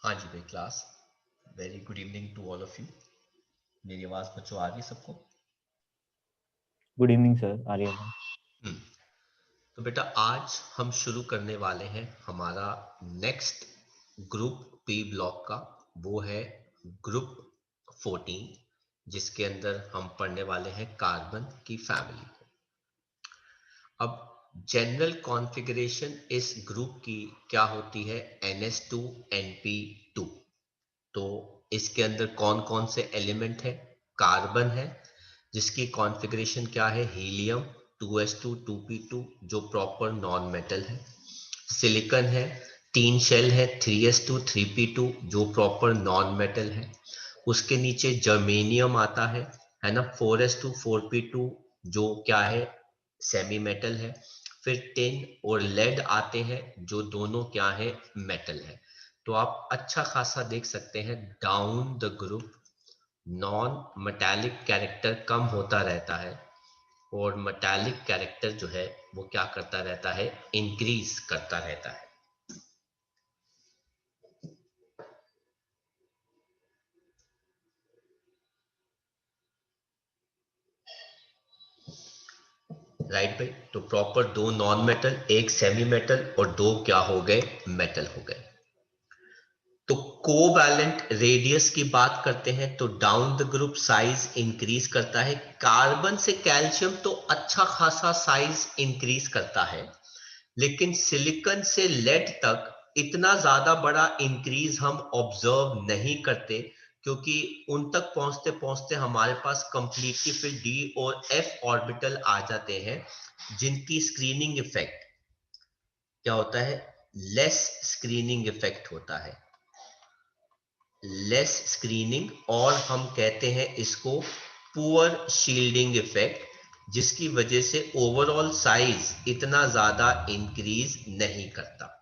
हाँ जी भाई class. Very good evening to all of you. मेरी आवाज बच्चों आ रही है सबको? Good evening sir, Aryan. हम्म। तो बेटा आज हम शुरू करने वाले हैं हमारा नेक्स्ट ग्रुप पी ब्लॉक का। वो है ग्रुप 14, जिसके अंदर हम पढ़ने वाले हैं कार्बन की फैमिली। अब जनरल कॉन्फ़िगरेशन इस ग्रुप की क्या होती है? NH2 NP2। तो इसके अंदर कौन कौन से एलिमेंट है? कार्बन है जिसकी कॉन्फ़िगरेशन क्या है? हीलियम 2s2 2p2 जो प्रॉपर नॉन मेटल है। सिलिकॉन है, 3 शेल है 3s2 3p2 जो प्रॉपर नॉन मेटल है। उसके नीचे जर्मेनियम आता है ना, 4s2 4p2 जो क्या है? सेमी मेटल है। फिर टिन और लेड आते हैं जो दोनों क्या है? मेटल है। तो आप अच्छा खासा देख सकते हैं down the group non metallic character कम होता रहता है और मेटालिक कैरेक्टर जो है वो क्या करता रहता है? इंक्रीज करता रहता है। राइट भाई? तो प्रॉपर दो नॉन मेटल, एक सेमी मेटल और दो क्या हो गए? मेटल हो गए। तो कोवैलेंट रेडियस की बात करते हैं तो down the group size increase करता है। कार्बन से कैल्शियम तो अच्छा खासा साइज इंक्रीज करता है, लेकिन सिलिकॉन से लेड तक इतना ज्यादा बड़ा इंक्रीज हम ऑब्जर्व नहीं करते, क्योंकि उन तक पहुंचते पहुंचते हमारे पास कंप्लीटली फिर डी और एफ ऑर्बिटल आ जाते हैं, जिनकी स्क्रीनिंग इफेक्ट क्या होता है? लेस स्क्रीनिंग इफेक्ट होता है। लेस स्क्रीनिंग, और हम कहते हैं इसको पुअर शील्डिंग इफेक्ट, जिसकी वजह से ओवरऑल साइज इतना ज्यादा इंक्रीज नहीं करता।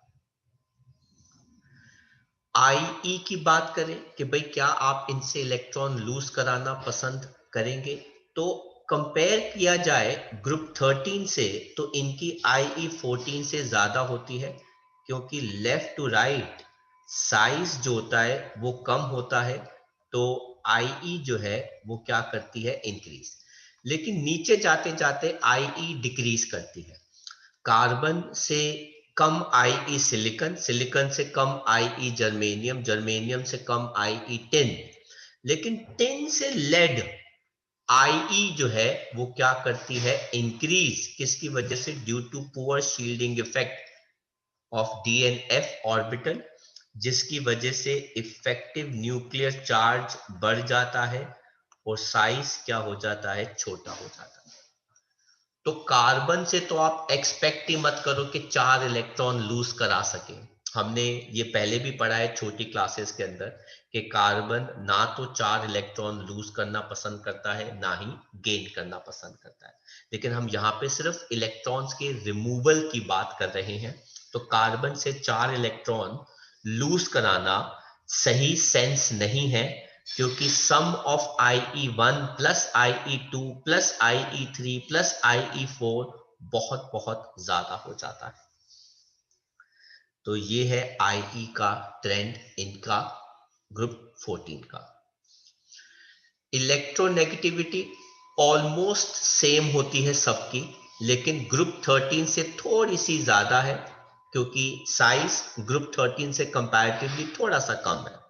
आईई की बात करें कि भाई क्या आप इनसे इलेक्ट्रॉन लूज कराना पसंद करेंगे, तो कंपेयर किया जाए ग्रुप 13 से तो इनकी आईई 14 से ज्यादा होती है, क्योंकि लेफ्ट टू राइट साइज जो होता है वो कम होता है। तो आईई जो है वो क्या करती है? इंक्रीज। लेकिन नीचे जाते जाते आईई डिक्रीज करती है। कार्बन से कम आईई सिलिकॉन, सिलिकॉन से कम आईई जर्मेनियम, जर्मेनियम से कम आईई टिन। लेकिन टिन से लेड आईई जो है वो क्या करती है? इंक्रीज। किसकी वजह से? Due to poor shielding effect of D and F orbital, जिसकी वजह से इफेक्टिव न्यूक्लियर चार्ज बढ़ जाता है और साइज क्या हो जाता है? छोटा हो जाता है। तो कार्बन से तो आप एक्सपेक्ट ही मत करो कि 4 इलेक्ट्रॉन लूज करा सके। हमने ये पहले भी पढ़ा है छोटी क्लासेस के अंदर कि कार्बन ना तो 4 इलेक्ट्रॉन लूज करना पसंद करता है, ना ही गेन करना पसंद करता है। लेकिन हम यहाँ पे सिर्फ इलेक्ट्रॉन्स के रिमूवल की बात कर रहे हैं। तो कार्बन से 4 इलेक्ट्रॉन लूज कराना सही सेंस नहीं है, क्योंकि sum of IE1 plus IE2 plus IE3 plus IE4 बहुत बहुत ज्यादा हो जाता है। तो ये है IE का ट्रेंड इनका ग्रुप 14 का। इलेक्ट्रोनेगेटिविटी ऑलमोस्ट सेम होती है सबकी, लेकिन ग्रुप 13 से थोड़ी सी ज्यादा है, क्योंकि साइज ग्रुप 13 से कंपैरेटिवली थोड़ा सा कम है।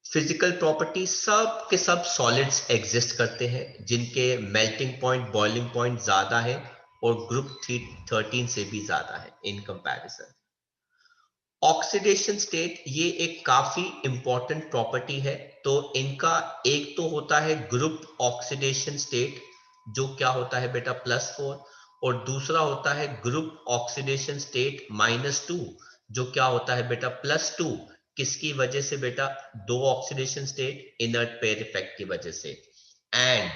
फिजिकल प्रॉपर्टी सब के सब सॉलिड्स एग्जिस्ट करते हैं जिनके मेल्टिंग पॉइंट बॉइलिंग पॉइंट ज्यादा है, और ग्रुप 13 से भी ज्यादा है इन कंपैरिजन। ऑक्सीडेशन स्टेट ये एक काफी इंपॉर्टेंट प्रॉपर्टी है। तो इनका एक तो होता है ग्रुप ऑक्सीडेशन स्टेट, जो क्या होता है बेटा? +4। और दूसरा होता है ग्रुप ऑक्सीडेशन स्टेट -2, जो क्या होता है बेटा? +2। किसकी वजह से बेटा? दो oxidation state inert pair effect की वजह से। एंड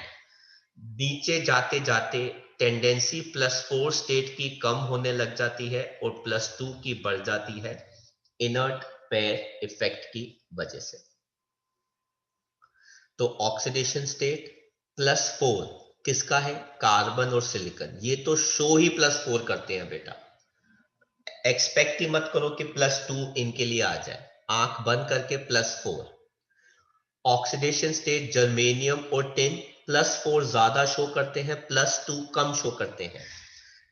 नीचे जाते जाते टेंडेंसी +4 स्टेट की कम होने लग जाती है और +2 की बढ़ जाती है, इनर्ट पेयर इफेक्ट की वजह से। तो ऑक्सीडेशन स्टेट +4 किसका है? कार्बन और सिलिकॉन। ये तो शो ही +4 करते हैं बेटा। एक्सपेक्ट ही मत करो कि +2 इनके लिए आ जाए। आंख बंद करके +4। ऑक्सीडेशन स्टेट जर्मेनियम और टिन +4 ज्यादा शो करते हैं, +2 कम शो करते हैं।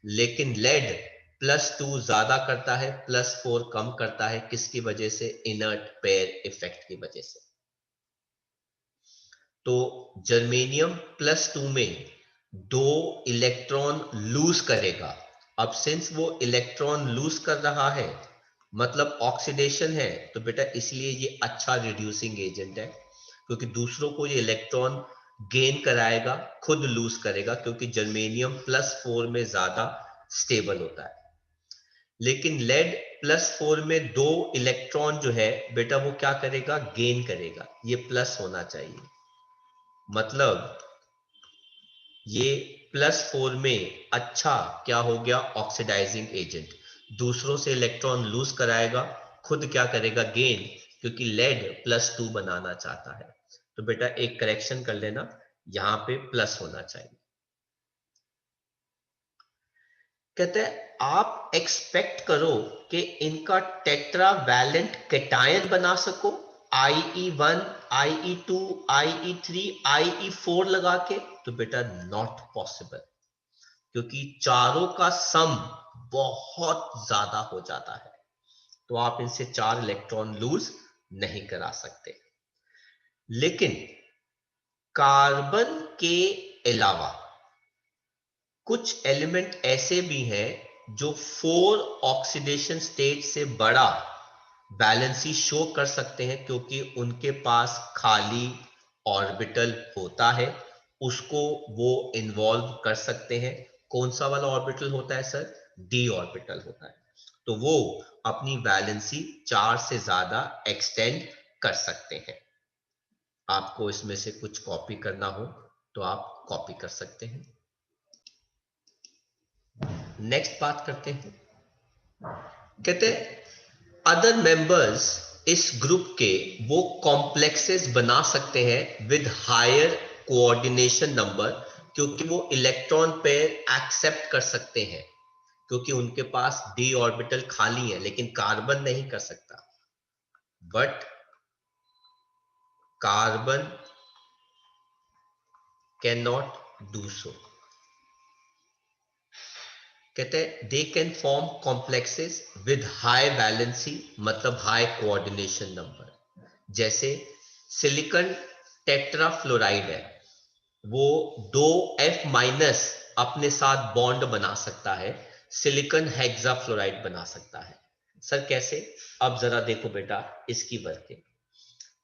लेकिन लेड +2 ज्यादा करता है, +4 कम करता है। किसकी वजह से? इनर्ट पेयर इफेक्ट की वजह से। तो जर्मेनियम +2 में 2 इलेक्ट्रॉन लूज करेगा। अब सिंस वो इलेक्ट्रॉन लूज कर रहा है, मतलब ऑक्सीडेशन है, तो बेटा इसलिए ये अच्छा रिड्यूसिंग एजेंट है, क्योंकि दूसरों को ये इलेक्ट्रॉन गेन कराएगा, खुद लूज करेगा, क्योंकि जर्मेनियम +4 में ज्यादा स्टेबल होता है। लेकिन लेड +4 में 2 इलेक्ट्रॉन जो है बेटा वो क्या करेगा? गेन करेगा। ये प्लस होना चाहिए, मतलब ये +4 में अच्छा क्या हो गया? Oxidising agent. दूसरों से इलेक्ट्रॉन लूज कराएगा, खुद क्या करेगा? गेन, क्योंकि लेड +2 बनाना चाहता है। तो बेटा एक करेक्शन कर लेना, यहां पे प्लस होना चाहिए। कहते हैं आप एक्सपेक्ट करो कि इनका टेट्रा वैलेंट कैटायन बना सको, IE1, IE2, IE3, IE4 लगा के, तो बेटा नॉट पॉसिबल, क्योंकि चारों का सम बहुत ज्यादा हो जाता है, तो आप इनसे 4 इलेक्ट्रॉन लूज नहीं करा सकते। लेकिन कार्बन के अलावा कुछ एलिमेंट ऐसे भी हैं जो 4 ऑक्सीडेशन स्टेट से बड़ा बैलेंसी शो कर सकते हैं, क्योंकि उनके पास खाली ऑर्बिटल होता है, उसको वो इन्वॉल्व कर सकते हैं। कौन सा वाला ऑर्बिटल होता है सर? डी ऑर्बिटल होता है। तो वो अपनी वैलेंसी 4 से ज्यादा एक्सटेंड कर सकते हैं। आपको इसमें से कुछ कॉपी करना हो तो आप कॉपी कर सकते हैं। नेक्स्ट बात करते हैं। कहते हैं अदर मेंबर्स इस ग्रुप के वो कॉम्प्लेक्सेस बना सकते हैं विद हायर कोऑर्डिनेशन नंबर, क्योंकि वो इलेक्ट्रॉन पेयर एक्सेप्ट कर सकते हैं, क्योंकि उनके पास डी ऑर्बिटल खाली है, लेकिन कार्बन नहीं कर सकता। But carbon can not do so. कहते हैं they can form complexes with high valency, मतलब हाई कोऑर्डिनेशन नंबर। जैसे सिलिकॉन टेट्राफ्लोराइड है, वो 2F- अपने साथ बॉन्ड बना सकता है, सिलिकॉन हेक्साफ्लोराइड बना सकता है। सर कैसे? अब जरा देखो बेटा इसकी वर्किंग।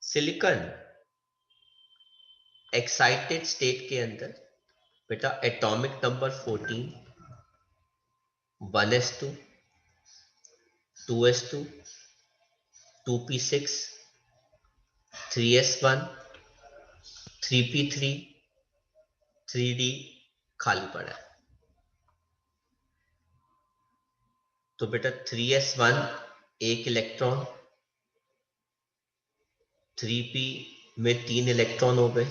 सिलिकॉन एक्साइटेड स्टेट के अंदर बेटा atomic number 14, 1s2, 2s2, 2p6, 3s1, 3p3, 3d खाली पड़ा है। तो बेटा 3s1 एक इलेक्ट्रॉन, 3p में 3 इलेक्ट्रॉन हो गए,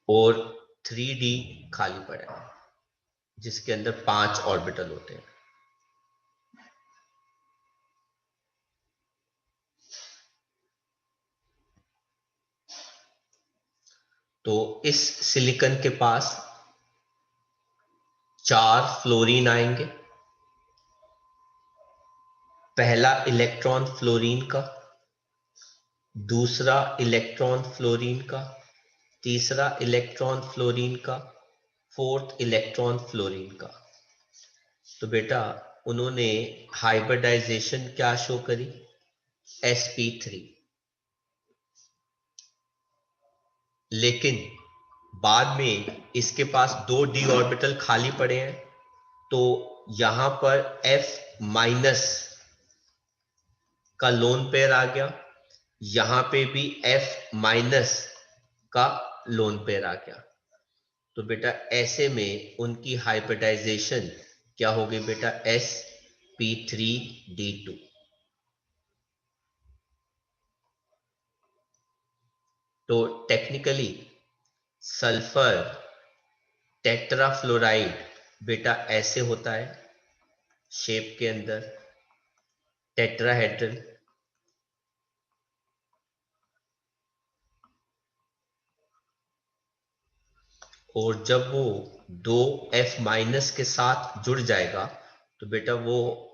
और 3d खाली पड़ा है, जिसके अंदर 5 ऑर्बिटल होते हैं। तो इस सिलिकॉन के पास 4 फ्लोरीन आएंगे। पहला इलेक्ट्रॉन फ्लोरीन का, दूसरा इलेक्ट्रॉन फ्लोरीन का, तीसरा इलेक्ट्रॉन फ्लोरीन का, फोर्थ इलेक्ट्रॉन फ्लोरीन का। तो बेटा उन्होंने हाइब्रिडाइजेशन क्या शो करी? sp3। लेकिन बाद में इसके पास 2 d ऑर्बिटल खाली पड़े हैं, तो यहां पर F- का लोन पेयर आ गया, यहां पे भी F- का लोन पेयर आ गया। तो बेटा ऐसे में उनकी हाइब्रिडाइजेशन क्या हो गई बेटा? sp3d2। तो टेक्निकली सल्फर टेट्राफ्लोराइड बेटा ऐसे होता है शेप के अंदर, टेट्राहेड्रल, और जब वो 2F माइनस के साथ जुड़ जाएगा तो बेटा वो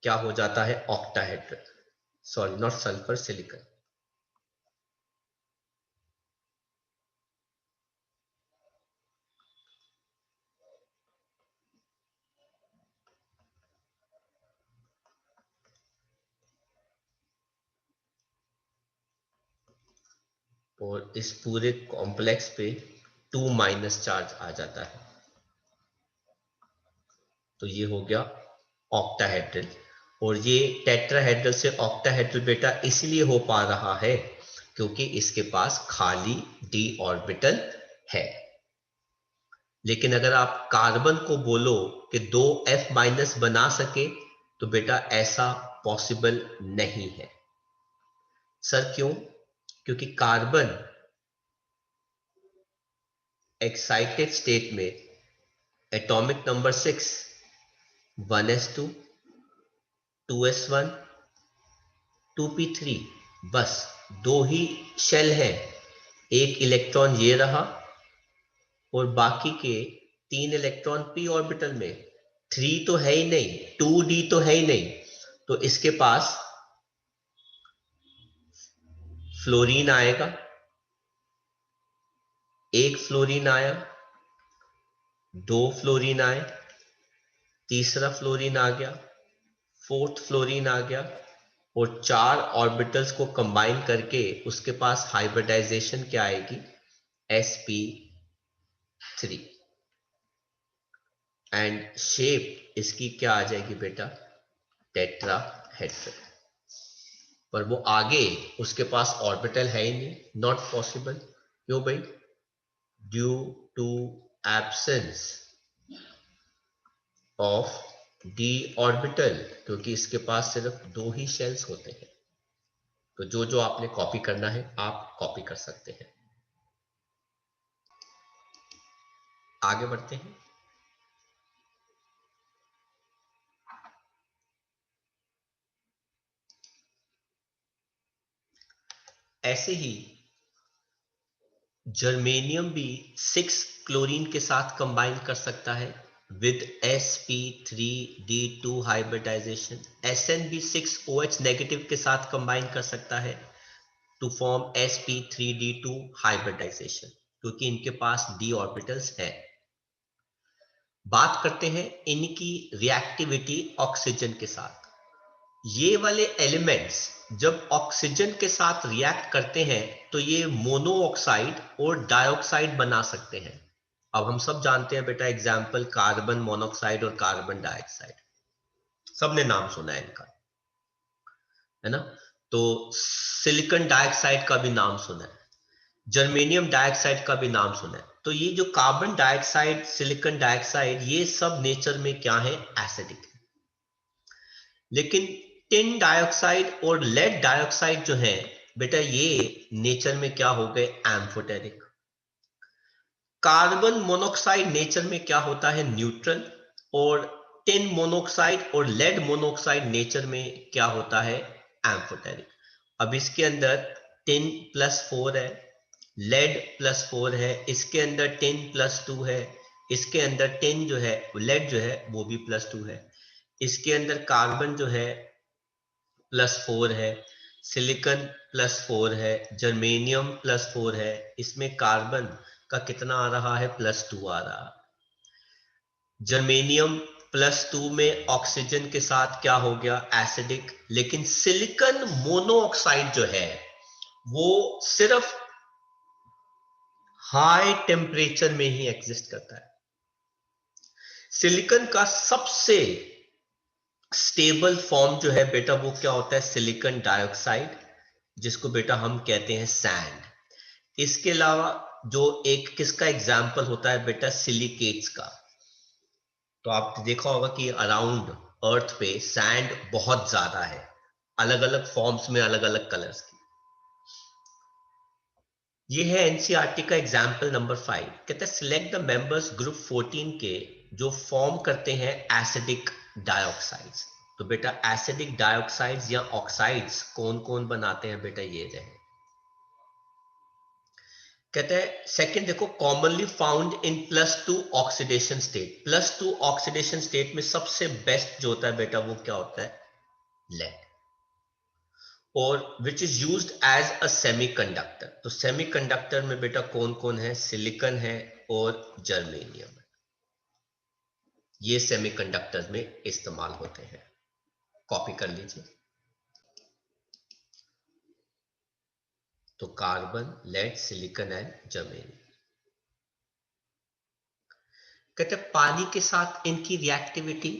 क्या हो जाता है, octahedral, sorry not sulphur, silicon. और इस पूरे कॉम्प्लेक्स पे 2 माइनस चार्ज आ जाता है, तो ये हो गया ऑक्टाहेड्रल। और ये टेट्राहेड्रल से ऑक्टाहेड्रल बेटा इसलिए हो पा रहा है क्योंकि इसके पास खाली d ऑर्बिटल है। लेकिन अगर आप कार्बन को बोलो कि 2F माइनस बना सके तो बेटा ऐसा पॉसिबल नहीं है। सर क्यों? क्योंकि कार्बन एक्साइटेड स्टेट में atomic number 6 1s2 2s1 2p3, बस दो ही शेल है, एक इलेक्ट्रॉन ये रहा और बाकी के 3 इलेक्ट्रॉन p ऑर्बिटल में। 3 तो है ही नहीं, 2d तो है ही नहीं, तो इसके पास फ्लोरीन आएगा, एक फ्लोरीन आया, 2 फ्लोरीन आए, तीसरा फ्लोरीन आ गया, 4th फ्लोरीन आ गया, और 4 ऑर्बिटल्स को कंबाइन करके उसके पास हाइब्रिडाइजेशन क्या आएगी, sp3, एंड शेप इसकी क्या आ जाएगी बेटा, टेट्राहेड्रल। पर वो आगे उसके पास ऑर्बिटल है ही नहीं, नॉट पॉसिबल। क्यों भाई? Due to absence of D orbital, क्योंकि इसके पास सिर्फ 2 ही शेल्स होते हैं। तो जो जो आपने कॉपी करना है आप कॉपी कर सकते हैं। आगे बढ़ते हैं। ऐसे ही जर्मेनियम भी 6 क्लोरीन के साथ कंबाइन कर सकता है विद sp3d2 हाइब्रिडाइजेशन। Sn भी 6OH नेगेटिव के साथ कंबाइन कर सकता है टू फॉर्म sp3d2 हाइब्रिडाइजेशन, क्योंकि इनके पास d ऑर्बिटल्स है। बात करते हैं इनकी रिएक्टिविटी ऑक्सीजन के साथ। ये वाले एलिमेंट्स जब ऑक्सीजन के साथ रिएक्ट करते हैं तो ये मोनोऑक्साइड और डाइऑक्साइड बना सकते हैं। अब हम सब जानते हैं बेटा, एग्जाम्पल कार्बन मोनोऑक्साइड और कार्बन डाइऑक्साइड, सबने नाम सुना है इनका, है ना? तो सिलिकॉन डाइऑक्साइड का भी नाम सुना है, जर्मेनियम डाइऑक्साइड का भी नाम सुना है। तो ये जो कार्बन डाइऑक्साइड, सिलिकॉन डाइऑक्साइड, ये सब नेचर में क्या है, एसिडिक है। लेकिन टिन डाइऑक्साइड और लेड डाइऑक्साइड जो है बेटा, ये नेचर में क्या हो गए, एम्फोटेरिक। कार्बन मोनोऑक्साइड नेचर में क्या होता है, न्यूट्रल। और टिन मोनोऑक्साइड और लेड मोनोऑक्साइड नेचर में क्या होता है, एम्फोटेरिक। अब इसके अंदर टिन +4 है, लेड +4 है, इसके अंदर टिन +2 है, इसके अंदर टिन जो है, लेड जो है वो भी +2 है, इसके अंदर कार्बन जो है +4 है, सिलिकॉन +4 है, जर्मेनियम +4 है, इसमें कार्बन का कितना आ रहा है, +2 आ रहा है। जर्मेनियम +2 में ऑक्सीजन के साथ क्या हो गया, एसिडिक। लेकिन सिलिकॉन मोनोऑक्साइड जो है वो सिर्फ हाई टेम्परेचर में ही एग्जिस्ट करता है। सिलिकॉन का सबसे स्टेबल फॉर्म जो है बेटा वो क्या होता है, सिलिकॉन डाइऑक्साइड, जिसको बेटा हम कहते हैं सैंड। इसके अलावा जो एक किसका एग्जाम्पल होता है बेटा, सिलिकेट्स का। तो आप देखा होगा कि अराउंड अर्थ पे सैंड बहुत ज्यादा है, अलग अलग फॉर्म्स में, अलग अलग कलर्स की। ये है एनसीईआरटी का एग्जाम्पल नंबर 5, कहते हैं सिलेक्ट द मेंबर्स ग्रुप 14 के जो फॉर्म करते हैं एसिडिक डाइऑक्साइड्स। तो बेटा एसिडिक डाइऑक्साइड्स या ऑक्साइड्स कौन कौन बनाते हैं बेटा, ये रहे। कहते हैं सेकंड देखो, commonly found in +2 oxidation state. +2 oxidation state में सबसे बेस्ट जो होता है बेटा वो क्या होता है, लेड। और which is used as a semiconductor. तो सेमीकंडक्टर में बेटा कौन कौन है, सिलिकॉन है और जर्मेनियम है। ये सेमीकंडक्टर में इस्तेमाल होते हैं। कॉपी कर लीजिए। तो carbon, lead, silicon and germanium. कहते हैं पानी के साथ इनकी रिएक्टिविटी,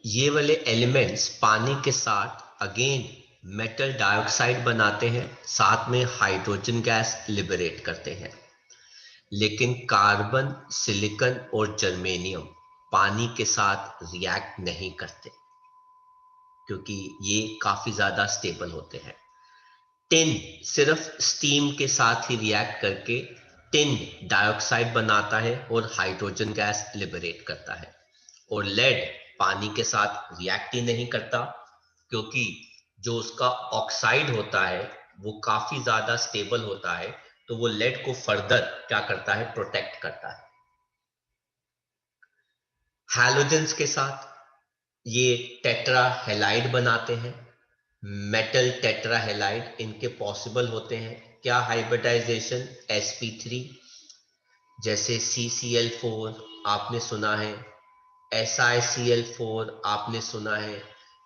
ये वाले एलिमेंट्स पानी के साथ अगेन मेटल डाइऑक्साइड बनाते हैं, साथ में हाइड्रोजन गैस लिबरेट करते हैं। लेकिन कार्बन, सिलिकॉन और जर्मेनियम पानी के साथ रिएक्ट नहीं करते क्योंकि ये काफी ज्यादा स्टेबल होते हैं। टिन सिर्फ स्टीम के साथ ही रिएक्ट करके टिन डाइऑक्साइड बनाता है और हाइड्रोजन गैस लिबरेट करता है। और लेड पानी के साथ रिएक्ट ही नहीं करता क्योंकि जो उसका ऑक्साइड होता है वो काफी ज्यादा स्टेबल होता है, तो वो लेड को फर्दर क्या करता है, प्रोटेक्ट करता है। हैलोजेंस के साथ ये टेट्रा हेलाइड बनाते हैं, मेटल टेट्रा हेलाइड इनके पॉसिबल होते हैं। क्या हाइब्रिडाइजेशन, sp3 जैसे CCl4 आपने सुना है, SiCl4 आपने सुना है,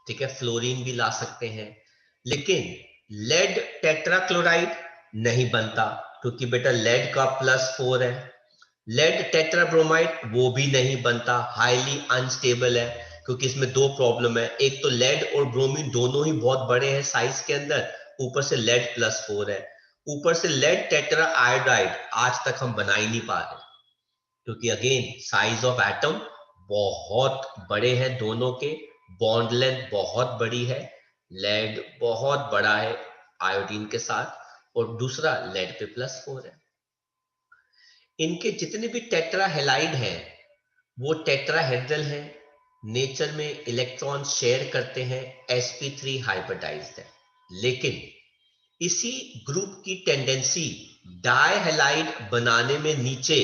ठीक है, फ्लोरीन भी ला सकते हैं। लेकिन लेड टेट्राक्लोराइड नहीं बनता क्योंकि बेटा लेड का +4 है। लेड टेट्राब्रोमाइड वो भी नहीं बनता, हाईली अनस्टेबल है क्योंकि इसमें दो प्रॉब्लम है। एक तो लेड और ब्रोमीन दोनों ही बहुत बड़े हैं साइज के अंदर, ऊपर से लेड +4 है, ऊपर से लेड टेट्रा आयोडाइड आज तक हम बना ही नहीं पा रहे क्योंकि अगेन साइज ऑफ एटम बहुत बड़े हैं दोनों के, बॉन्ड लेंथ बहुत बड़ी है, लेड बहुत बड़ा है आयोडीन के साथ, और दूसरा लेड पे +4 है। इनके जितने भी टेट्रा हेलाइड हैं वो टेट्राहेड्रल है, नेचर में इलेक्ट्रॉन शेयर करते हैं, sp3 हाइब्रिडाइज्ड है। लेकिन इसी ग्रुप की टेंडेंसी डाइहेलाइड बनाने में नीचे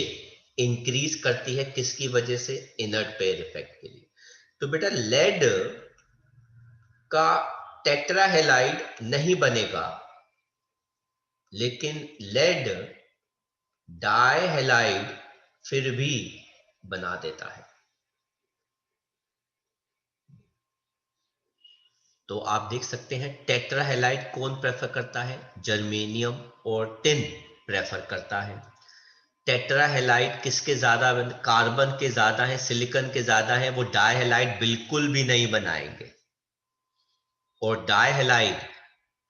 इंक्रीज करती है, किसकी वजह से, इनर्ट पेयर इफेक्ट के लिए। तो बेटा लेड का टेट्राहेलाइड नहीं बनेगा लेकिन लेड डाइहेलाइड फिर भी बना देता है। तो आप देख सकते हैं टेट्राहेलाइड कौन प्रेफर करता है, जर्मेनियम और टिन प्रेफर करता है। टेट्राहेलाइड किसके ज्यादा, कार्बन के ज्यादा है, सिलिकॉन के ज्यादा है, वो डाइहेलाइड बिल्कुल भी नहीं बनाएंगे। और डाइहेलाइड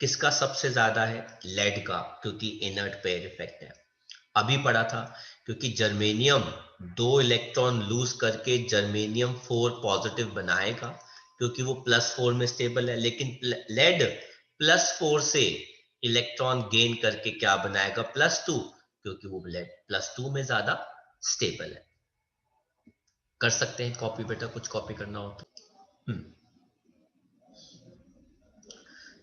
किसका सबसे ज्यादा है, लेड का, क्योंकि इनर्ट पेयर इफेक्ट है। अभी पढ़ा था क्योंकि जर्मेनियम 2 इलेक्ट्रॉन लूज करके जर्मेनियम 4 पॉजिटिव बनाएगा क्योंकि वो +4 में स्टेबल है, लेकिन लेड +4 से इलेक्ट्रॉन गेन करके क्या बनाएगा, +2, क्योंकि वो लेड +2 में ज्यादा स्टेबल है। कर सकते हैं कॉपी बेटा, कुछ कॉपी करना हो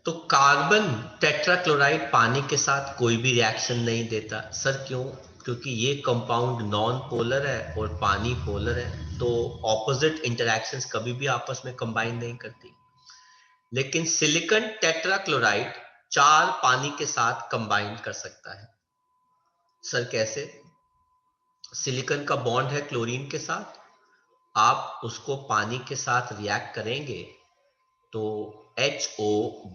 तो कार्बन टेट्राक्लोराइड पानी के साथ कोई भी रिएक्शन नहीं देता। सर क्यों, क्योंकि ये कंपाउंड नॉन पोलर है और पानी पोलर है, तो ऑपोजिट इंटरैक्शंस कभी भी आपस में कंबाइन नहीं करती। लेकिन सिलिकॉन टेट्राक्लोराइड 4 पानी के साथ कंबाइन कर सकता है। सर कैसे, सिलिकॉन का बॉन्ड है क्लोरीन के साथ, आप उसको पानी के साथ रिएक्ट करेंगे तो HO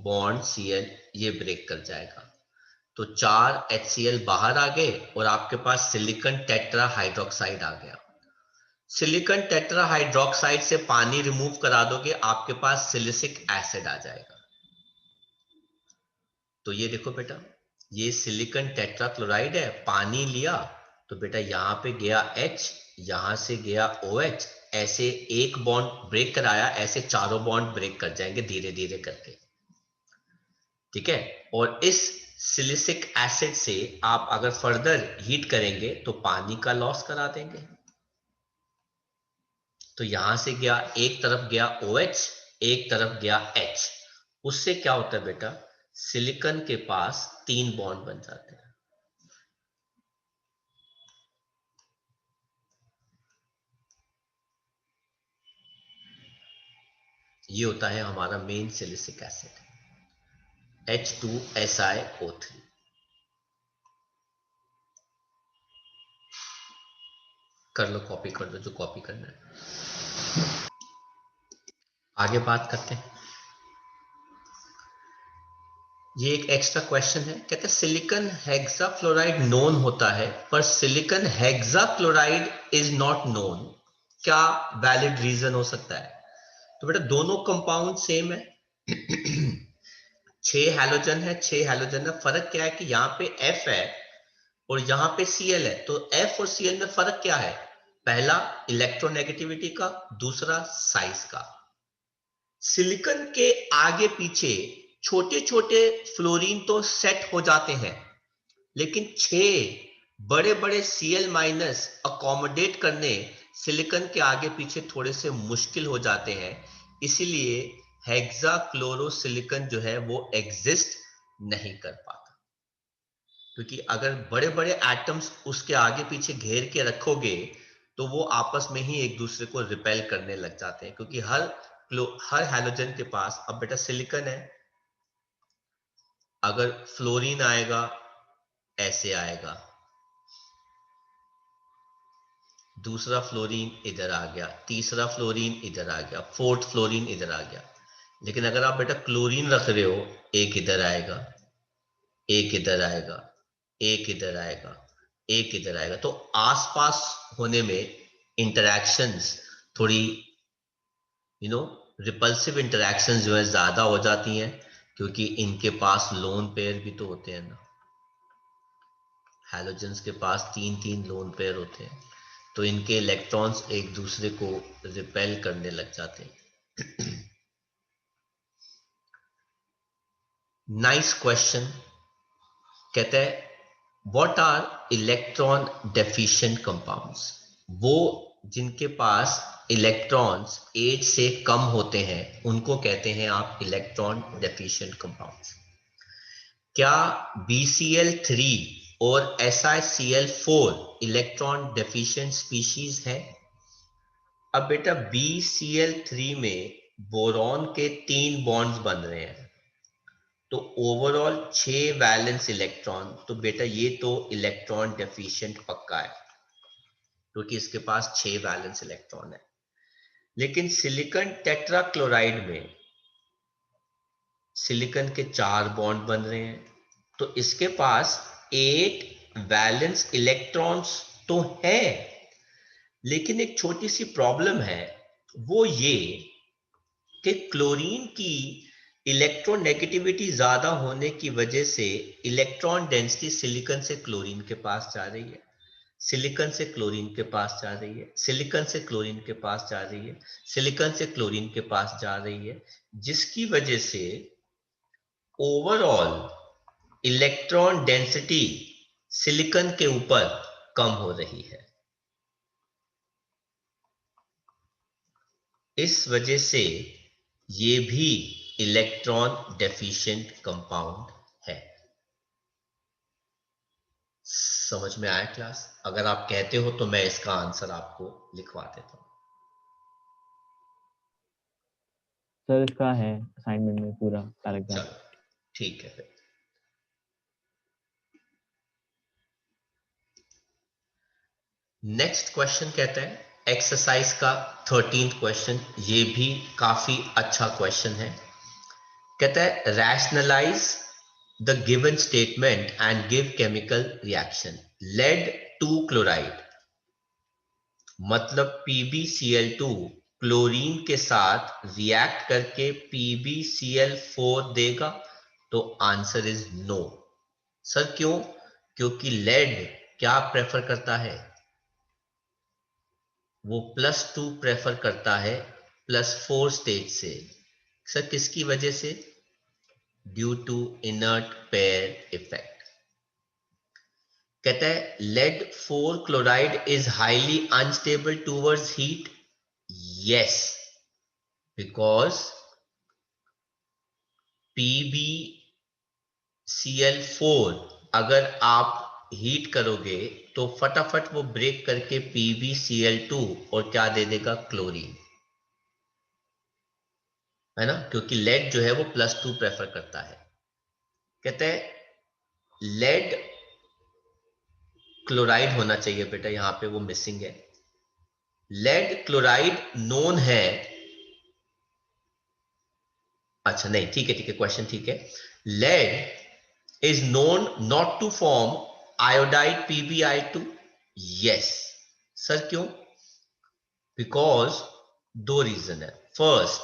बॉन्ड Cl ये ब्रेक कर जाएगा, तो 4 HCl बाहर आ गए और आपके पास सिलिकॉन टेट्रा हाइड्रोक्साइड आ गया। सिलिकॉन टेट्रा हाइड्रोक्साइड से पानी रिमूव करा दोगे, आपके पास सिलिसिक एसिड आ जाएगा। तो ये देखो बेटा, ये सिलिकॉन टेट्राक्लोराइड है, पानी लिया तो बेटा यहां पे गया H, यहां से गया OH, ऐसे एक बॉन्ड ब्रेक कराया, ऐसे चारों बॉन्ड ब्रेक कर जाएंगे धीरे धीरे करके, ठीक है। और इस सिलिसिक एसिड से आप अगर फर्दर हीट करेंगे तो पानी का लॉस करा देंगे। तो यहां से गया, एक तरफ गया OH, एक तरफ गया H, उससे क्या होता है बेटा, सिलिकॉन के पास 3 बॉन्ड बन जाते हैं। ये होता है हमारा मेन सिलिसिक एसिड H2SiO3। कर लो, कॉपी कर दो जो कॉपी करना है। आगे बात करते हैं। ये एक एक्स्ट्रा क्वेश्चन है, कहते हैं सिलिकॉन हेक्साफ्लोराइड नोन होता है पर silicon hexachloride is not known, क्या वैलिड रीजन हो सकता है? तो बेटा दोनों कंपाउंड सेम है 6 हैलोजन है, 6 हैलोजन है, फर्क क्या है कि यहाँ पे F है और यहाँ पे Cl है। तो F और Cl में फर्क क्या है? पहला इलेक्ट्रोनेगेटिविटी का, दूसरा साइज का। सिलिकॉन के आगे पीछे छोटे छोटे फ्लोरीन तो सेट हो जाते हैं, लेकिन 6 बड़े बड़े Cl माइनस अकोमोडेट करने सिलिकॉन के आगे पीछे थोड़े से मुश्किल हो जाते हैं, इसीलिए हेक्साक्लोरोसिलिकॉन जो है वो एग्जिस्ट नहीं कर पाता। क्योंकि अगर बड़े बड़े एटम्स उसके आगे पीछे घेर के रखोगे तो वो आपस में ही एक दूसरे को रिपेल करने लग जाते हैं, क्योंकि हर हैलोजन के पास, अब बेटा सिलिकॉन है, अगर फ्लोरीन आएगा ऐसे आएगा, दूसरा फ्लोरीन इधर आ गया, तीसरा फ्लोरीन इधर आ गया, फोर्थ फ्लोरीन इधर आ गया। लेकिन अगर आप बेटा क्लोरीन रख रहे हो, एक इधर आएगा, एक इधर आएगा, एक इधर आएगा, एक इधर आएगा, तो आसपास होने में इंटरैक्शंस थोड़ी रिपल्सिव इंटरैक्शंस जो है ज्यादा हो जाती हैं, क्योंकि इनके पास लोन पेयर भी तो होते हैं ना, हैलोजन्स के पास 3 लोन पेयर होते हैं, तो इनके इलेक्ट्रॉन्स एक दूसरे को रिपेल करने लग जाते हैं। Nice question. कहते हैं what are electron deficient compounds? वो जिनके पास इलेक्ट्रॉन्स 8 से कम होते हैं उनको कहते हैं आप इलेक्ट्रॉन डेफिशिएंट कंपाउंड्स। क्या BCl3 और SiCl4 इलेक्ट्रॉन डेफिशिएंट स्पीशीज है? अब बेटा BCl3 में बोरॉन के 3 बॉन्ड्स बन रहे हैं, तो ओवरऑल 6 वैलेंस इलेक्ट्रॉन, तो बेटा ये तो इलेक्ट्रॉन डेफिशिएंट पक्का है, क्योंकि इसके पास 6 वैलेंस इलेक्ट्रॉन है। लेकिन सिलिकॉन टेट्राक्लोराइड में सिलिकॉन के 4 बॉन्ड बन रहे हैं, तो इसके पास 8 वैलेंस इलेक्ट्रॉन्स तो है, लेकिन एक छोटी सी प्रॉब्लम है, वो ये कि क्लोरीन की इलेक्ट्रोनेगेटिविटी ज्यादा होने की वजह से इलेक्ट्रॉन डेंसिटी सिलिकॉन से क्लोरीन के पास जा रही है, सिलिकॉन से क्लोरीन के पास जा रही है, सिलिकॉन से क्लोरीन के पास जा रही है, सिलिकॉन से क्लोरीन के पास जा रही है, जिसकी वजह से ओवरऑल इलेक्ट्रॉन डेंसिटी सिलिकॉन के ऊपर कम हो रही है। इस वजह से ये भी इलेक्ट्रॉन डेफिशिएंट कंपाउंड है। समझ में आया क्लास? अगर आप कहते हो तो मैं इसका आंसर आपको लिखवा देता हूं। सर इसका है असाइनमेंट में पूरा पैराग्राफ। चलो ठीक है फिर। नेक्स्ट क्वेश्चन कहता है एक्सरसाइज का 13th क्वेश्चन, ये भी काफी अच्छा क्वेश्चन है। कहता है rationalise the given statement and give chemical reaction. Lead 2 chloride मतलब PbCl2 क्लोरीन के साथ रिएक्ट करके PbCl4 देगा, तो आंसर इज नो। सर क्यों? क्योंकि लेड क्या प्रेफर करता है? वो +2 प्रेफर करता है +4 स्टेज से। सर किसकी वजह से? Due to inert pair effect. कहता है lead 4 chloride is highly unstable towards heat. Yes, because PbCl4 अगर आप हीट करोगे तो फटाफट वो ब्रेक करके PbCl2 और क्या दे देगा, क्लोरीन, है ना, क्योंकि लेड जो है वो +2 प्रेफर करता है। कहते हैं लेड क्लोराइड होना चाहिए बेटा, यहां पे वो मिसिंग है। लेड क्लोराइड नोन है, अच्छा नहीं ठीक है, क्वेश्चन ठीक है। Lead is known not to form iodide PbI2। Yes sir, क्यों? बिकॉज दो रीजन है। First,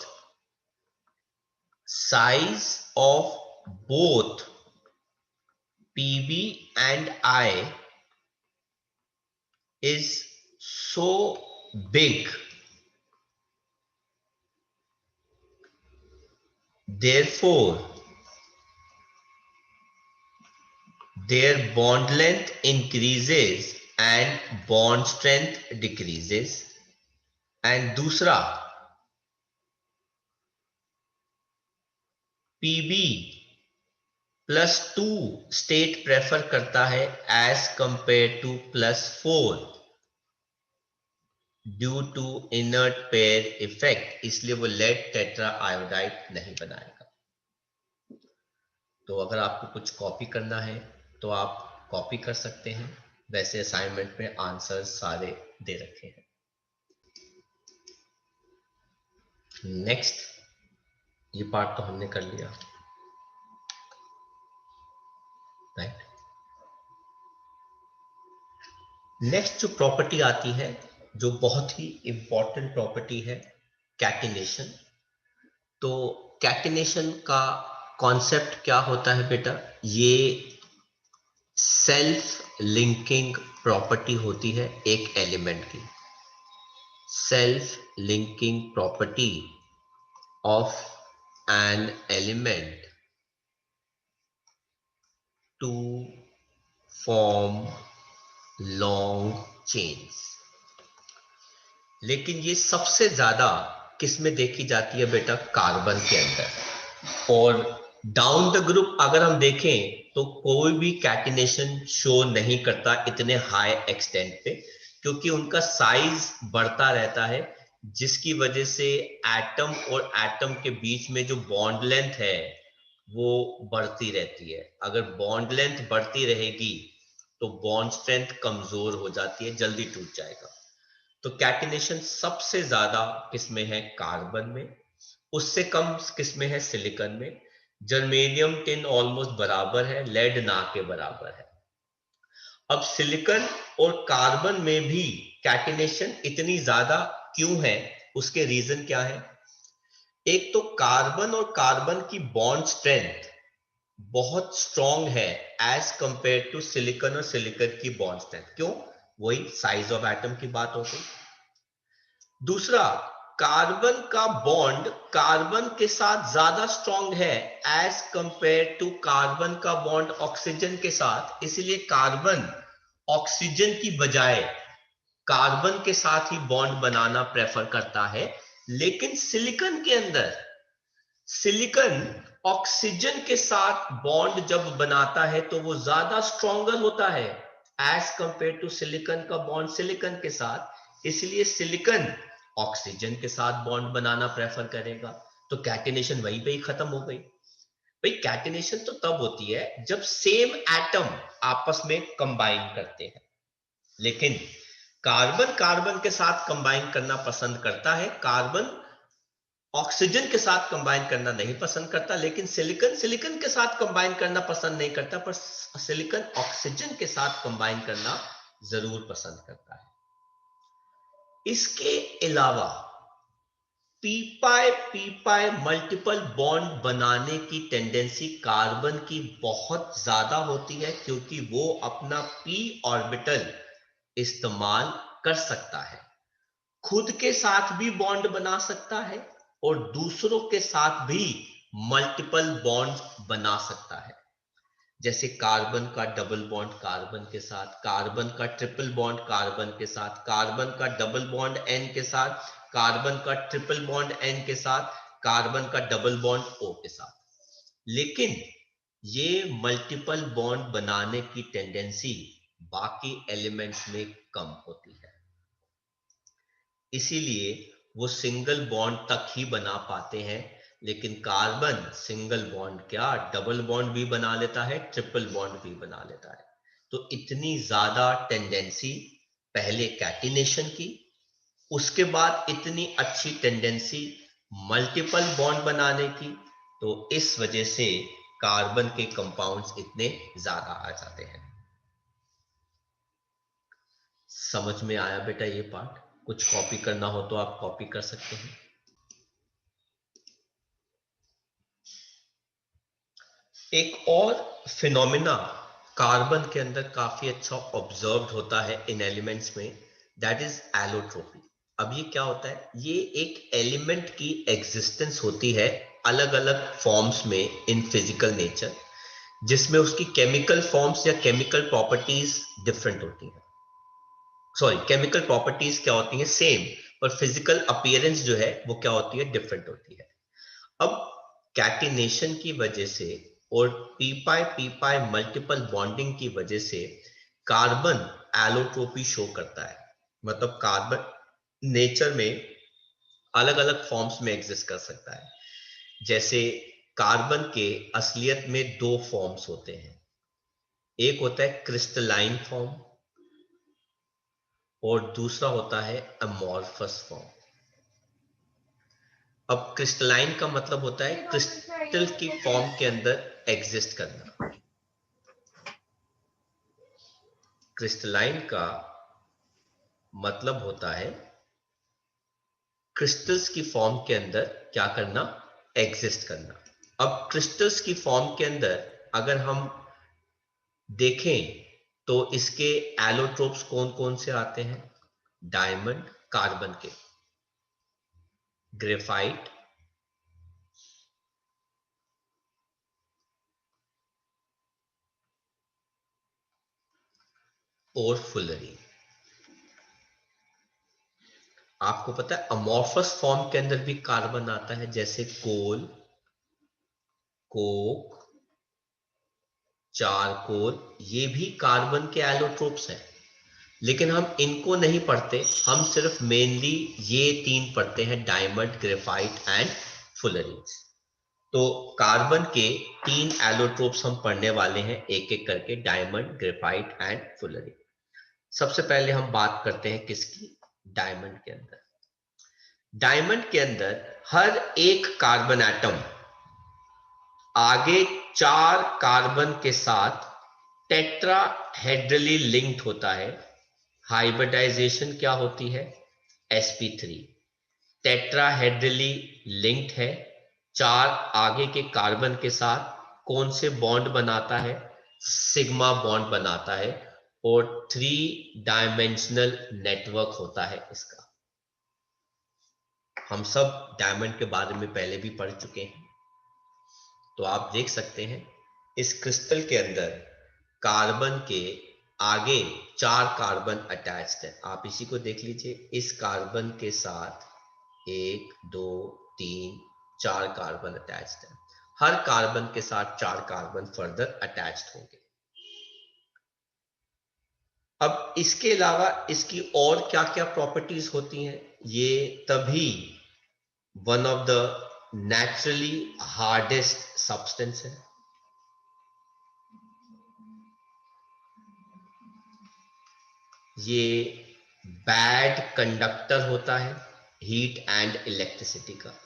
size of both Pb and I is so big, therefore their bond length increases and bond strength decreases। And दूसरा, Pb+2 state prefer करता है as compare to +4 due to inert pair effect, इसलिए वो lead tetra iodide नहीं बनाएगा। तो अगर आपको कुछ कॉपी करना है तो आप कॉपी कर सकते हैं, वैसे असाइनमेंट में आंसर सारे दे रखे हैं। नेक्स्ट, ये पार्ट तो हमने कर लिया, राइट। नेक्स्ट जो प्रॉपर्टी आती है, जो बहुत ही इंपॉर्टेंट प्रॉपर्टी है, कैटिनेशन। तो कैटिनेशन का कॉन्सेप्ट क्या होता है बेटा, ये सेल्फ लिंकिंग प्रॉपर्टी होती है एक एलिमेंट की। Self linking property of an element to form long chains. लेकिन ये सबसे ज्यादा किसमें देखी जाती है बेटा, कार्बन के अंदर। और डाउन द ग्रुप अगर हम देखें तो कोई भी कैटिनेशन शो नहीं करता इतने हाई एक्सटेंट पे, क्योंकि उनका साइज बढ़ता रहता है, जिसकी वजह से एटम और एटम के बीच में जो बॉन्ड लेंथ है वो बढ़ती रहती है। अगर बॉन्ड लेंथ बढ़ती रहेगी तो बॉन्ड स्ट्रेंथ कमजोर हो जाती है, जल्दी टूट जाएगा। तो कैटिनेशन सबसे ज्यादा किसमें है, कार्बन में, उससे कम किसमें है, सिलिकॉन में। जर्मेनियम टिन ऑलमोस्ट बराबर है, लेड ना के बराबर है। अब सिलिकॉन और कार्बन में भी कैटिनेशन इतनी ज्यादा क्यों है, उसके रीजन क्या है? एक तो कार्बन और कार्बन की बॉन्ड स्ट्रेंथ बहुत स्ट्रॉन्ग है एज कंपेयर टू सिलिकॉन और सिलिकॉन की बॉन्ड स्ट्रेंथ। क्यों? वही साइज ऑफ एटम की बात हो गई। दूसरा, कार्बन का बॉन्ड कार्बन के साथ ज्यादा स्ट्रॉन्ग है एज कंपेयर टू कार्बन का बॉन्ड ऑक्सीजन के साथ, इसलिए कार्बन ऑक्सीजन की बजाय कार्बन के साथ ही बॉन्ड बनाना प्रेफर करता है। लेकिन सिलिकॉन के अंदर सिलिकॉन ऑक्सीजन के साथ बॉन्ड जब बनाता है तो वो ज्यादा स्ट्रॉन्गर होता है एज कंपेयर टू सिलिकॉन का बॉन्ड सिलिकॉन के साथ, इसलिए सिलिकॉन ऑक्सीजन के साथ बॉन्ड बनाना प्रेफर करेगा। तो कैटिनेशन वहीं पे ही खत्म हो गई। भाई कैटिनेशन तो तब होती है जब सेम एटम आपस में कंबाइन करते हैं, लेकिन कार्बन कार्बन के साथ कंबाइन करना पसंद करता है, कार्बन ऑक्सीजन के साथ कंबाइन करना नहीं पसंद करता। लेकिन सिलिकॉन सिलिकॉन के साथ कंबाइन करना पसंद नहीं करता, पर सिलिकॉन ऑक्सीजन के साथ कंबाइन करना जरूर पसंद करता है। इसके अलावा पी मल्टीपल बॉन्ड बनाने की टेंडेंसी कार्बन की बहुत ज्यादा होती है, क्योंकि वो अपना p ऑर्बिटल इस्तेमाल कर सकता है, खुद के साथ भी बॉन्ड बना सकता है और दूसरों के साथ भी मल्टीपल बॉन्ड बना सकता है। जैसे कार्बन का डबल बॉन्ड कार्बन के साथ, कार्बन का ट्रिपल बॉन्ड कार्बन के साथ, कार्बन का डबल बॉन्ड N के साथ, कार्बन का ट्रिपल बॉन्ड N के साथ, कार्बन का डबल बॉन्ड O के साथ। लेकिन ये मल्टीपल बॉन्ड बनाने की टेंडेंसी बाकी एलिमेंट्स में कम होती है, इसीलिए वो सिंगल बॉन्ड तक ही बना पाते हैं। लेकिन कार्बन सिंगल बॉन्ड क्या, डबल बॉन्ड भी बना लेता है, ट्रिपल बॉन्ड भी बना लेता है। तो इतनी ज्यादा टेंडेंसी पहले कैटिनेशन की, उसके बाद इतनी अच्छी टेंडेंसी मल्टीपल बॉन्ड बनाने की, तो इस वजह से कार्बन के कंपाउंड्स इतने ज्यादा आ जाते हैं। समझ में आया बेटा ये पार्ट? कुछ कॉपी करना हो तो आप कॉपी कर सकते हैं। एक और फिनोमिना कार्बन के अंदर काफी अच्छा ऑब्जर्व्ड होता है इन एलिमेंट्स में, दैट इज एलोट्रोपी। अब ये क्या होता है? ये एक एलिमेंट की एग्जिस्टेंस होती है अलग अलग फॉर्म्स में इन फिजिकल नेचर, जिसमें उसकी केमिकल फॉर्म्स या केमिकल प्रॉपर्टीज डिफरेंट होती हैं। सॉरी, केमिकल प्रॉपर्टीज क्या होती हैं? सेम, पर फिजिकल अपीयरेंस जो है वो क्या होती है? डिफरेंट होती है। अब कैटिनेशन की वजह से और पी पाई मल्टीपल बॉन्डिंग की वजह से कार्बन एलोट्रोपी शो करता है। मतलब कार्बन नेचर में अलग अलग फॉर्म्स में एग्जिस्ट कर सकता है। जैसे कार्बन के असलियत में दो फॉर्म्स होते हैं, एक होता है क्रिस्टलाइन फॉर्म और दूसरा होता है अमॉर्फस फॉर्म। अब क्रिस्टलाइन का मतलब होता है क्रिस्टल की फॉर्म के अंदर एग्जिस्ट करना। क्रिस्टलाइन का मतलब होता है क्रिस्टल्स की फॉर्म के अंदर क्या करना? एग्जिस्ट करना। अब क्रिस्टल्स की फॉर्म के अंदर अगर हम देखें तो इसके एलोट्रोप्स कौन कौन से आते हैं? डायमंड, कार्बन के, ग्रेफाइट, और फुलरी। आपको पता है अमॉर्फस फॉर्म के अंदर भी कार्बन आता है, जैसे कोल, कोक, चारकोल, ये भी कार्बन के एलोट्रोप्स हैं। लेकिन हम इनको नहीं पढ़ते, हम सिर्फ मेनली ये तीन पढ़ते हैं, डायमंड, ग्रेफाइट एंड फुलरीज। तो कार्बन के तीन एलोट्रोप्स हम पढ़ने वाले हैं एक एक करके, डायमंड, ग्रेफाइट एंड फुलरी। सबसे पहले हम बात करते हैं किसकी? डायमंड के अंदर। डायमंड के अंदर हर एक कार्बन एटम आगे चार कार्बन के साथ टेट्राहेड्रली लिंक्ड होता है। हाइब्रिडाइजेशन क्या होती है? sp3। टेट्राहेड्रली लिंक्ड है, चार आगे के कार्बन के साथ कौन से बॉन्ड बनाता है? सिग्मा बॉन्ड बनाता है, और 3 डायमेंशनल नेटवर्क होता है इसका। हम सब डायमंड के बारे में पहले भी पढ़ चुके हैं। तो आप देख सकते हैं इस क्रिस्टल के अंदर कार्बन के आगे चार कार्बन अटैच्ड है। आप इसी को देख लीजिए, इस कार्बन के साथ 1 2 3 4 कार्बन अटैच्ड है। हर कार्बन के साथ चार कार्बन फर्दर अटैच्ड होंगे। अब इसके अलावा इसकी और क्या क्या प्रॉपर्टीज होती हैं? ये तभी one of the naturally hardest substance है। ये बैड कंडक्टर होता है हीट एंड इलेक्ट्रिसिटी का।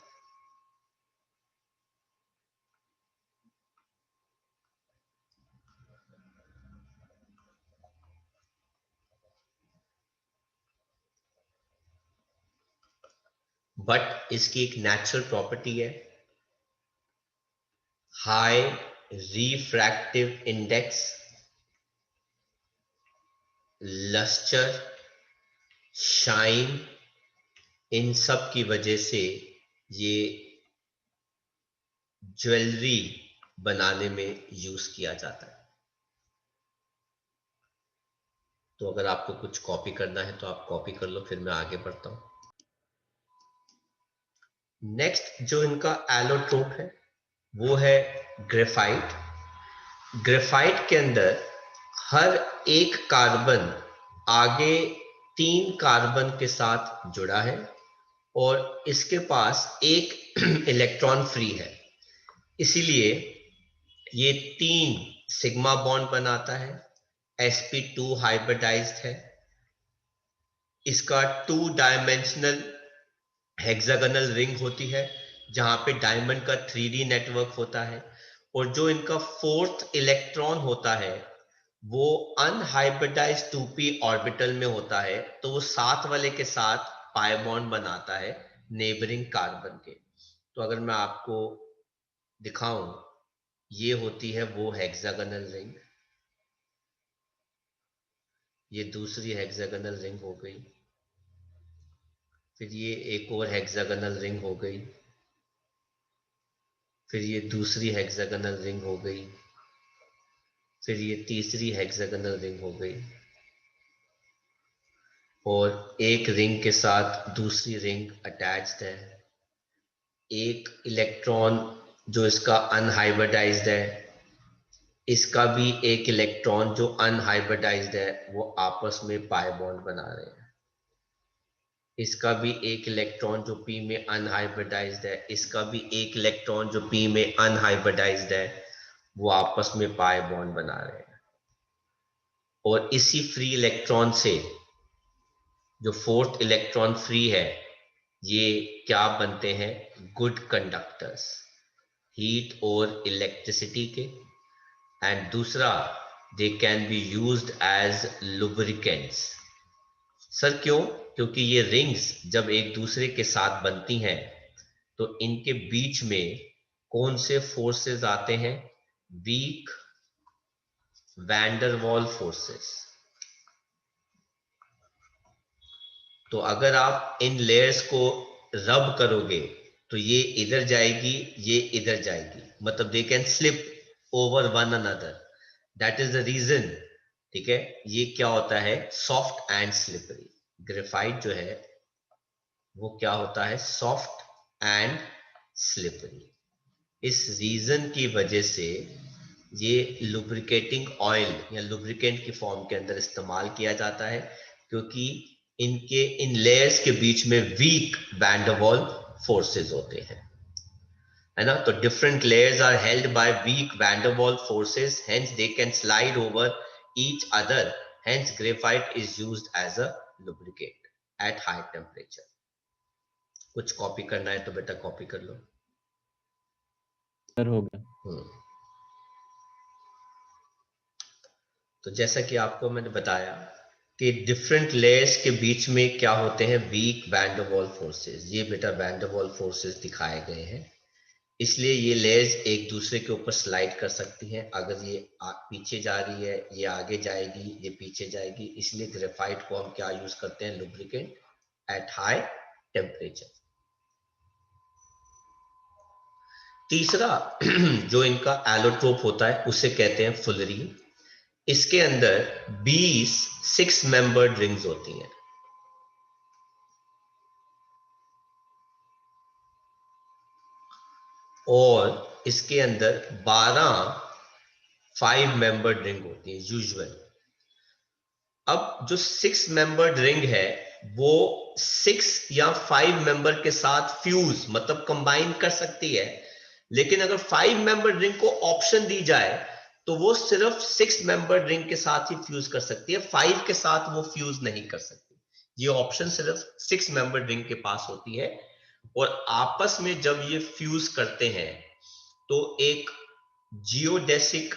बट इसकी एक नेचुरल प्रॉपर्टी है, high refractive index, lustre, shine. इन सब की वजह से ये ज्वेलरी बनाने में यूज किया जाता है। तो अगर आपको कुछ कॉपी करना है तो आप कॉपी कर लो, फिर मैं आगे बढ़ता हूं। नेक्स्ट जो इनका एलोट्रोप है वो है ग्रेफाइट। ग्रेफाइट के अंदर हर एक कार्बन आगे 3 कार्बन के साथ जुड़ा है और इसके पास एक इलेक्ट्रॉन फ्री है, इसीलिए ये 3 सिग्मा बॉन्ड बनाता है। sp2 हाइब्रिडाइज्ड है। इसका 2 डायमेंशनल हेक्सागोनल रिंग होती है जहां पे डायमंड का 3D नेटवर्क होता है, और जो इनका 4th इलेक्ट्रॉन होता है वो अनहाइब्रिडाइज्ड 2p ऑर्बिटल में होता है, तो वो साथ वाले के साथ पाई बॉन्ड बनाता है नेबरिंग कार्बन के। तो अगर मैं आपको दिखाऊं, ये होती है वो हेक्सागोनल रिंग, ये दूसरी हेक्सागोनल रिंग हो गई, फिर ये एक और हेक्सागोनल रिंग हो गई, फिर ये दूसरी हेक्सागोनल रिंग हो गई, फिर ये तीसरी हेक्सागोनल रिंग हो गई, और एक रिंग के साथ दूसरी रिंग अटैच्ड है। एक इलेक्ट्रॉन जो इसका अनहाइब्रिडाइज्ड है, इसका भी एक इलेक्ट्रॉन जो अनहाइब्रिडाइज्ड है, वो आपस में पाई बॉन्ड बना रहे हैं। इसका भी एक इलेक्ट्रॉन जो p में अनहाइब्रिडाइज्ड है, इसका भी एक इलेक्ट्रॉन जो p में अनहाइब्रिडाइज्ड है, वो आपस में पाई बॉन्ड बना रहे हैं। और इसी फ्री इलेक्ट्रॉन से, जो 4th इलेक्ट्रॉन फ्री है, ये क्या बनते हैं? गुड कंडक्टर्स, हीट और इलेक्ट्रिसिटी के। एंड दूसरा, they can be used as lubricants. Sir क्यों? क्योंकि ये रिंग्स जब एक दूसरे के साथ बनती हैं तो इनके बीच में कौन से फोर्सेस आते हैं? Weak van der Waals forces. तो अगर आप इन लेयर्स को रब करोगे तो ये इधर जाएगी, ये इधर जाएगी, मतलब they can slip over one another. That is the reason, ठीक है? ये क्या होता है? Soft and slippery. ग्रेफाइट जो है वो क्या होता है? Soft and slippery. इस रीजन की वजह से ये लुब्रिकेटिंग ऑयल या लुब्रिकेंट की फॉर्म के अंदर इस्तेमाल किया जाता है, क्योंकि इनके इन लेयर्स के बीच में weak van der Waals forces होते हैं, है ना? तो different layers are held by weak van der Waals forces, hence they can slide over each other, hence graphite is used as a lubricate at high temperature. कुछ copy करना है तो बेटा कॉपी कर लो। सर हो गया। तो जैसा कि आपको मैंने बताया कि डिफरेंट लेयर्स के बीच में क्या होते हैं? Week van der Waals forces. ये बेटा वैन डर वाल फोर्सेस दिखाए गए हैं, इसलिए ये लेयर्स एक दूसरे के ऊपर स्लाइड कर सकती हैं। अगर ये पीछे जा रही है, ये आगे जाएगी, ये पीछे जाएगी, इसलिए ग्रेफाइट को हम क्या यूज करते हैं? Lubricant eight high temperature. तीसरा जो इनका एलोट्रोप होता है उसे कहते हैं फुलरीन। इसके अंदर 20 6 मेंबर्ड रिंग्स होती हैं, और इसके अंदर 12 5 मेंबर्ड रिंग होती है यूजुअल। अब जो 6 मेंबर्ड रिंग है वो 6 या 5 मेंबर के साथ फ्यूज मतलब कंबाइन कर सकती है, लेकिन अगर 5 मेंबर्ड रिंग को ऑप्शन दी जाए तो वो सिर्फ 6 मेंबर्ड रिंग के साथ ही फ्यूज कर सकती है, 5 के साथ वो फ्यूज नहीं कर सकती। ये ऑप्शन सिर्फ 6 मेंबर्ड रिंग के पास होती है। और आपस में जब ये फ्यूज करते हैं तो एक जियोडेसिक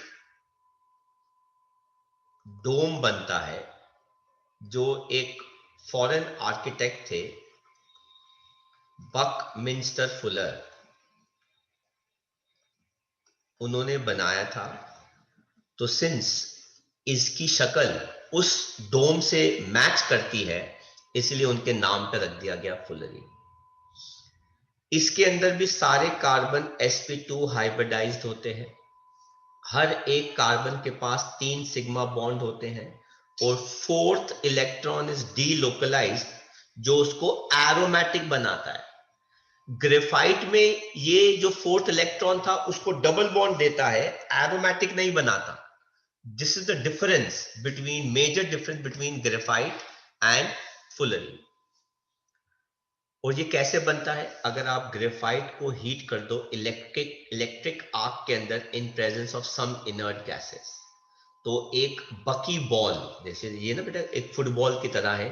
डोम बनता है, जो एक फॉरेन आर्किटेक्ट थे बकमिंस्टर फुलर, उन्होंने बनाया था। तो सिंस इसकी शक्ल उस डोम से मैच करती है, इसलिए उनके नाम पर रख दिया गया फुलरी। इसके अंदर भी सारे कार्बन sp2 हाइब्रिडाइज्ड होते हैं। हर एक कार्बन के पास 3 सिग्मा बॉन्ड होते हैं, और 4th इलेक्ट्रॉन इज डीलोकलाइज्ड, जो उसको एरोमेटिक बनाता है। ग्रेफाइट में ये जो फोर्थ इलेक्ट्रॉन था उसको डबल बॉन्ड देता है, एरोमेटिक नहीं बनाता। This is the difference between, major difference between graphite and fullerene. और ये कैसे बनता है? अगर आप ग्रेफाइट को हीट कर दो इलेक्ट्रिक आर्क के अंदर in presence of some inert gases, तो एक बकी बॉल, जैसे ये ना बेटा एक फुटबॉल की तरह है,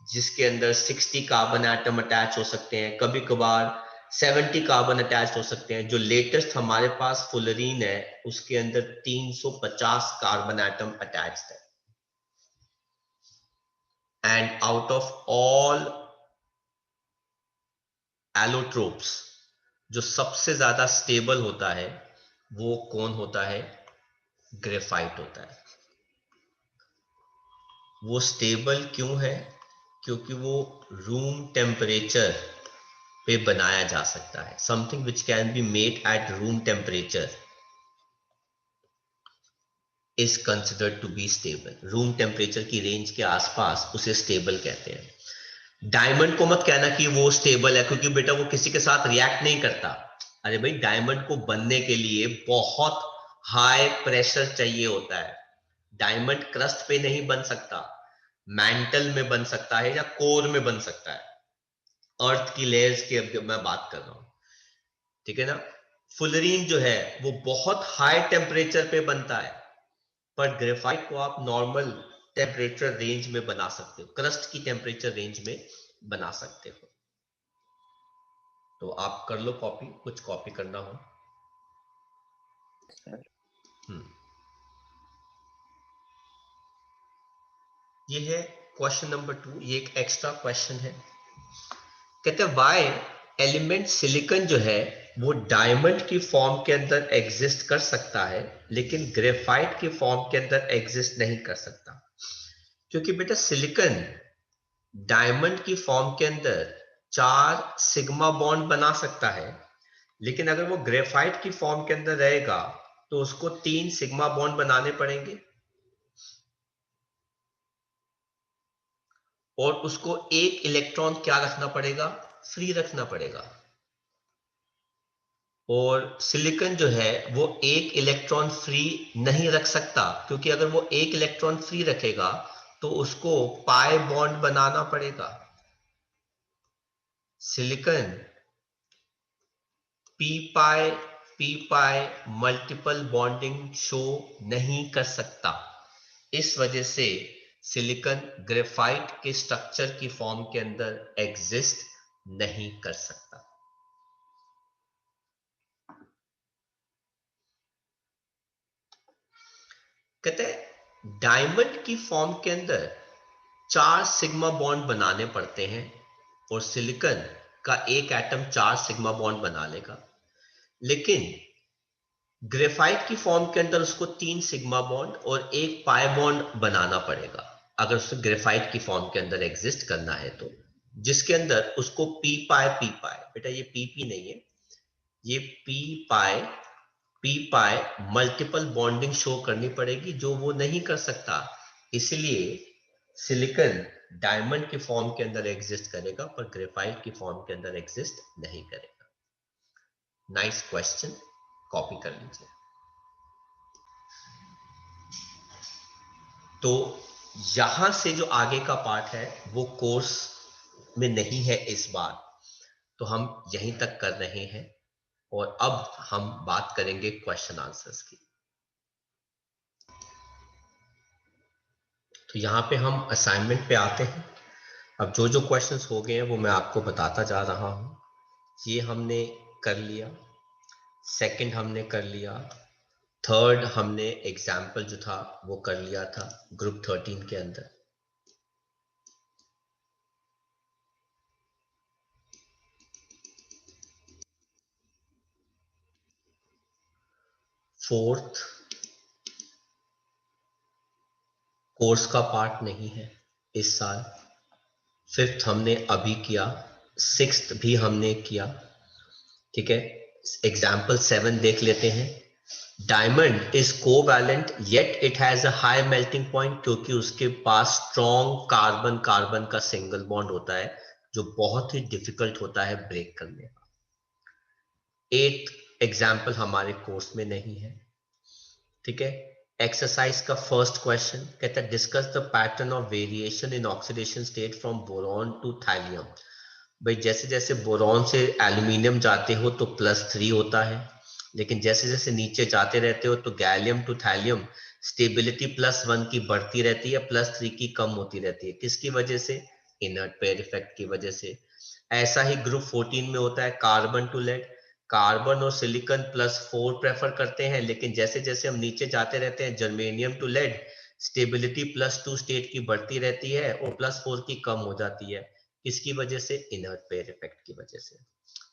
जिसके अंदर 60 कार्बन एटम अटैच हो सकते हैं, कभी कभार 70 कार्बन अटैच हो सकते हैं। जो लेटेस्ट हमारे पास फुलरीन है उसके अंदर 350 कार्बन एटम अटैच है। And out of all allotropes जो सबसे ज्यादा स्टेबल होता है वो कौन होता है? ग्रेफाइट होता है। वो स्टेबल क्यों है? क्योंकि वो रूम टेम्परेचर पे बनाया जा सकता है। Something which can be made at room temperature is considered to be stable. Room temperature की रेंज के आसपास उसे स्टेबल कहते हैं। डायमंड को मत कहना कि वो स्टेबल है, क्योंकि बेटा वो किसी के साथ रिएक्ट नहीं करता। अरे भाई, डायमंड को बनने के लिए बहुत हाई प्रेशर चाहिए होता है। डायमंड क्रस्ट पे नहीं बन सकता, मैंटल में बन सकता है या कोर में बन सकता है। अर्थ की लेयर्स की अब मैं बात कर रहा हूं, ठीक है ना। फुलरीन जो है वो बहुत हाई टेम्परेचर पे बनता है, पर ग्रेफाइट को आप नॉर्मल टेम्परेचर रेंज में बना सकते हो, क्रस्ट की टेम्परेचर रेंज में बना सकते हो। तो आप कर लो कॉपी, कुछ कॉपी करना हो। सर। ये है क्वेश्चन नंबर 2। ये एक एक्स्ट्रा क्वेश्चन है। कहते हैं वाई एलिमेंट सिलिकॉन जो है वो डायमंड की फॉर्म के अंदर एग्जिस्ट कर सकता है लेकिन ग्रेफाइट की फॉर्म के अंदर एग्जिस्ट नहीं कर सकता। क्योंकि बेटा सिलिकॉन डायमंड की फॉर्म के अंदर 4 सिग्मा बॉन्ड बना सकता है, लेकिन अगर वो ग्रेफाइट की फॉर्म के अंदर रहेगा तो उसको 3 सिग्मा बॉन्ड बनाने पड़ेंगे और उसको एक इलेक्ट्रॉन क्या रखना पड़ेगा? फ्री रखना पड़ेगा। और सिलिकॉन जो है वो एक इलेक्ट्रॉन फ्री नहीं रख सकता, क्योंकि अगर वो एक इलेक्ट्रॉन फ्री रखेगा तो उसको पाई बॉन्ड बनाना पड़ेगा। सिलिकॉन पी पाई मल्टीपल बॉन्डिंग शो नहीं कर सकता। इस वजह से सिलिकॉन ग्रेफाइट के स्ट्रक्चर की फॉर्म के अंदर एग्जिस्ट नहीं कर सकता। कहते हैं डायमंड की फॉर्म के अंदर 4 सिग्मा बॉन्ड बनाने पड़ते हैं और सिलिकॉन का एक एटम 4 सिग्मा बॉन्ड बना लेगा, लेकिन ग्रेफाइट की फॉर्म के अंदर उसको 3 सिग्मा बॉन्ड और एक पाई बॉन्ड बनाना पड़ेगा अगर उसे ग्रेफाइट की फॉर्म के अंदर एग्जिस्ट करना है तो, जिसके अंदर उसको पी पाई बेटा ये पी नहीं है, ये पी पाई मल्टीपल बॉन्डिंग शो करनी पड़ेगी, जो वो नहीं कर सकता। इसलिए सिलिकॉन डायमंड के फॉर्म के अंदर एग्जिस्ट करेगा पर ग्रेफाइट की फॉर्म के अंदर एग्जिस्ट नहीं करेगा। नाइस क्वेश्चन, कॉपी कर लीजिए। तो यहां से जो आगे का पार्ट है वो कोर्स में नहीं है इस बार, तो हम यहीं तक कर रहे हैं और अब हम बात करेंगे क्वेश्चन आंसर्स की। तो यहाँ पे हम असाइनमेंट पे आते हैं। अब जो जो क्वेश्चंस हो गए हैं वो मैं आपको बताता जा रहा हूँ। ये हमने कर लिया, सेकंड हमने कर लिया, थर्ड हमने एग्जाम्पल जो था वो कर लिया था ग्रुप 13 के अंदर। फोर्थ कोर्स का पार्ट नहीं है इस साल। फिफ्थ हमने अभी किया, सिक्स्थ भी हमने किया, ठीक है। एग्जाम्पल 7 देख लेते हैं। Diamond is covalent yet it has a high melting point, क्योंकि उसके पास स्ट्रॉन्ग कार्बन कार्बन का सिंगल बॉन्ड होता है जो बहुत ही डिफिकल्ट होता है ब्रेक करने का। 8 एग्जाम्पल हमारे कोर्स में नहीं है, ठीक है। एक्सरसाइज का फर्स्ट क्वेश्चन कहता है discuss the pattern of variation in oxidation state from boron to thallium. भाई जैसे जैसे बोरॉन से एल्यूमिनियम जाते हो तो +3 होता है, लेकिन जैसे जैसे नीचे जाते रहते हो तो गैलियम टू थैलियम स्टेबिलिटी +1 की बढ़ती रहती है, +3 की कम होती रहती है। किसकी वजह से? इनर्ट पेयर इफेक्ट की वजह से। ऐसा ही ग्रुप 14 में होता है, कार्बन टू लेड। कार्बन और सिलिकॉन +4 प्रेफर करते हैं, लेकिन जैसे जैसे हम नीचे जाते रहते हैं germanium to lead stability +2 state की बढ़ती रहती है और +4 की कम हो जाती है। किसकी वजह से? इनर्ट पेयर इफेक्ट की वजह से।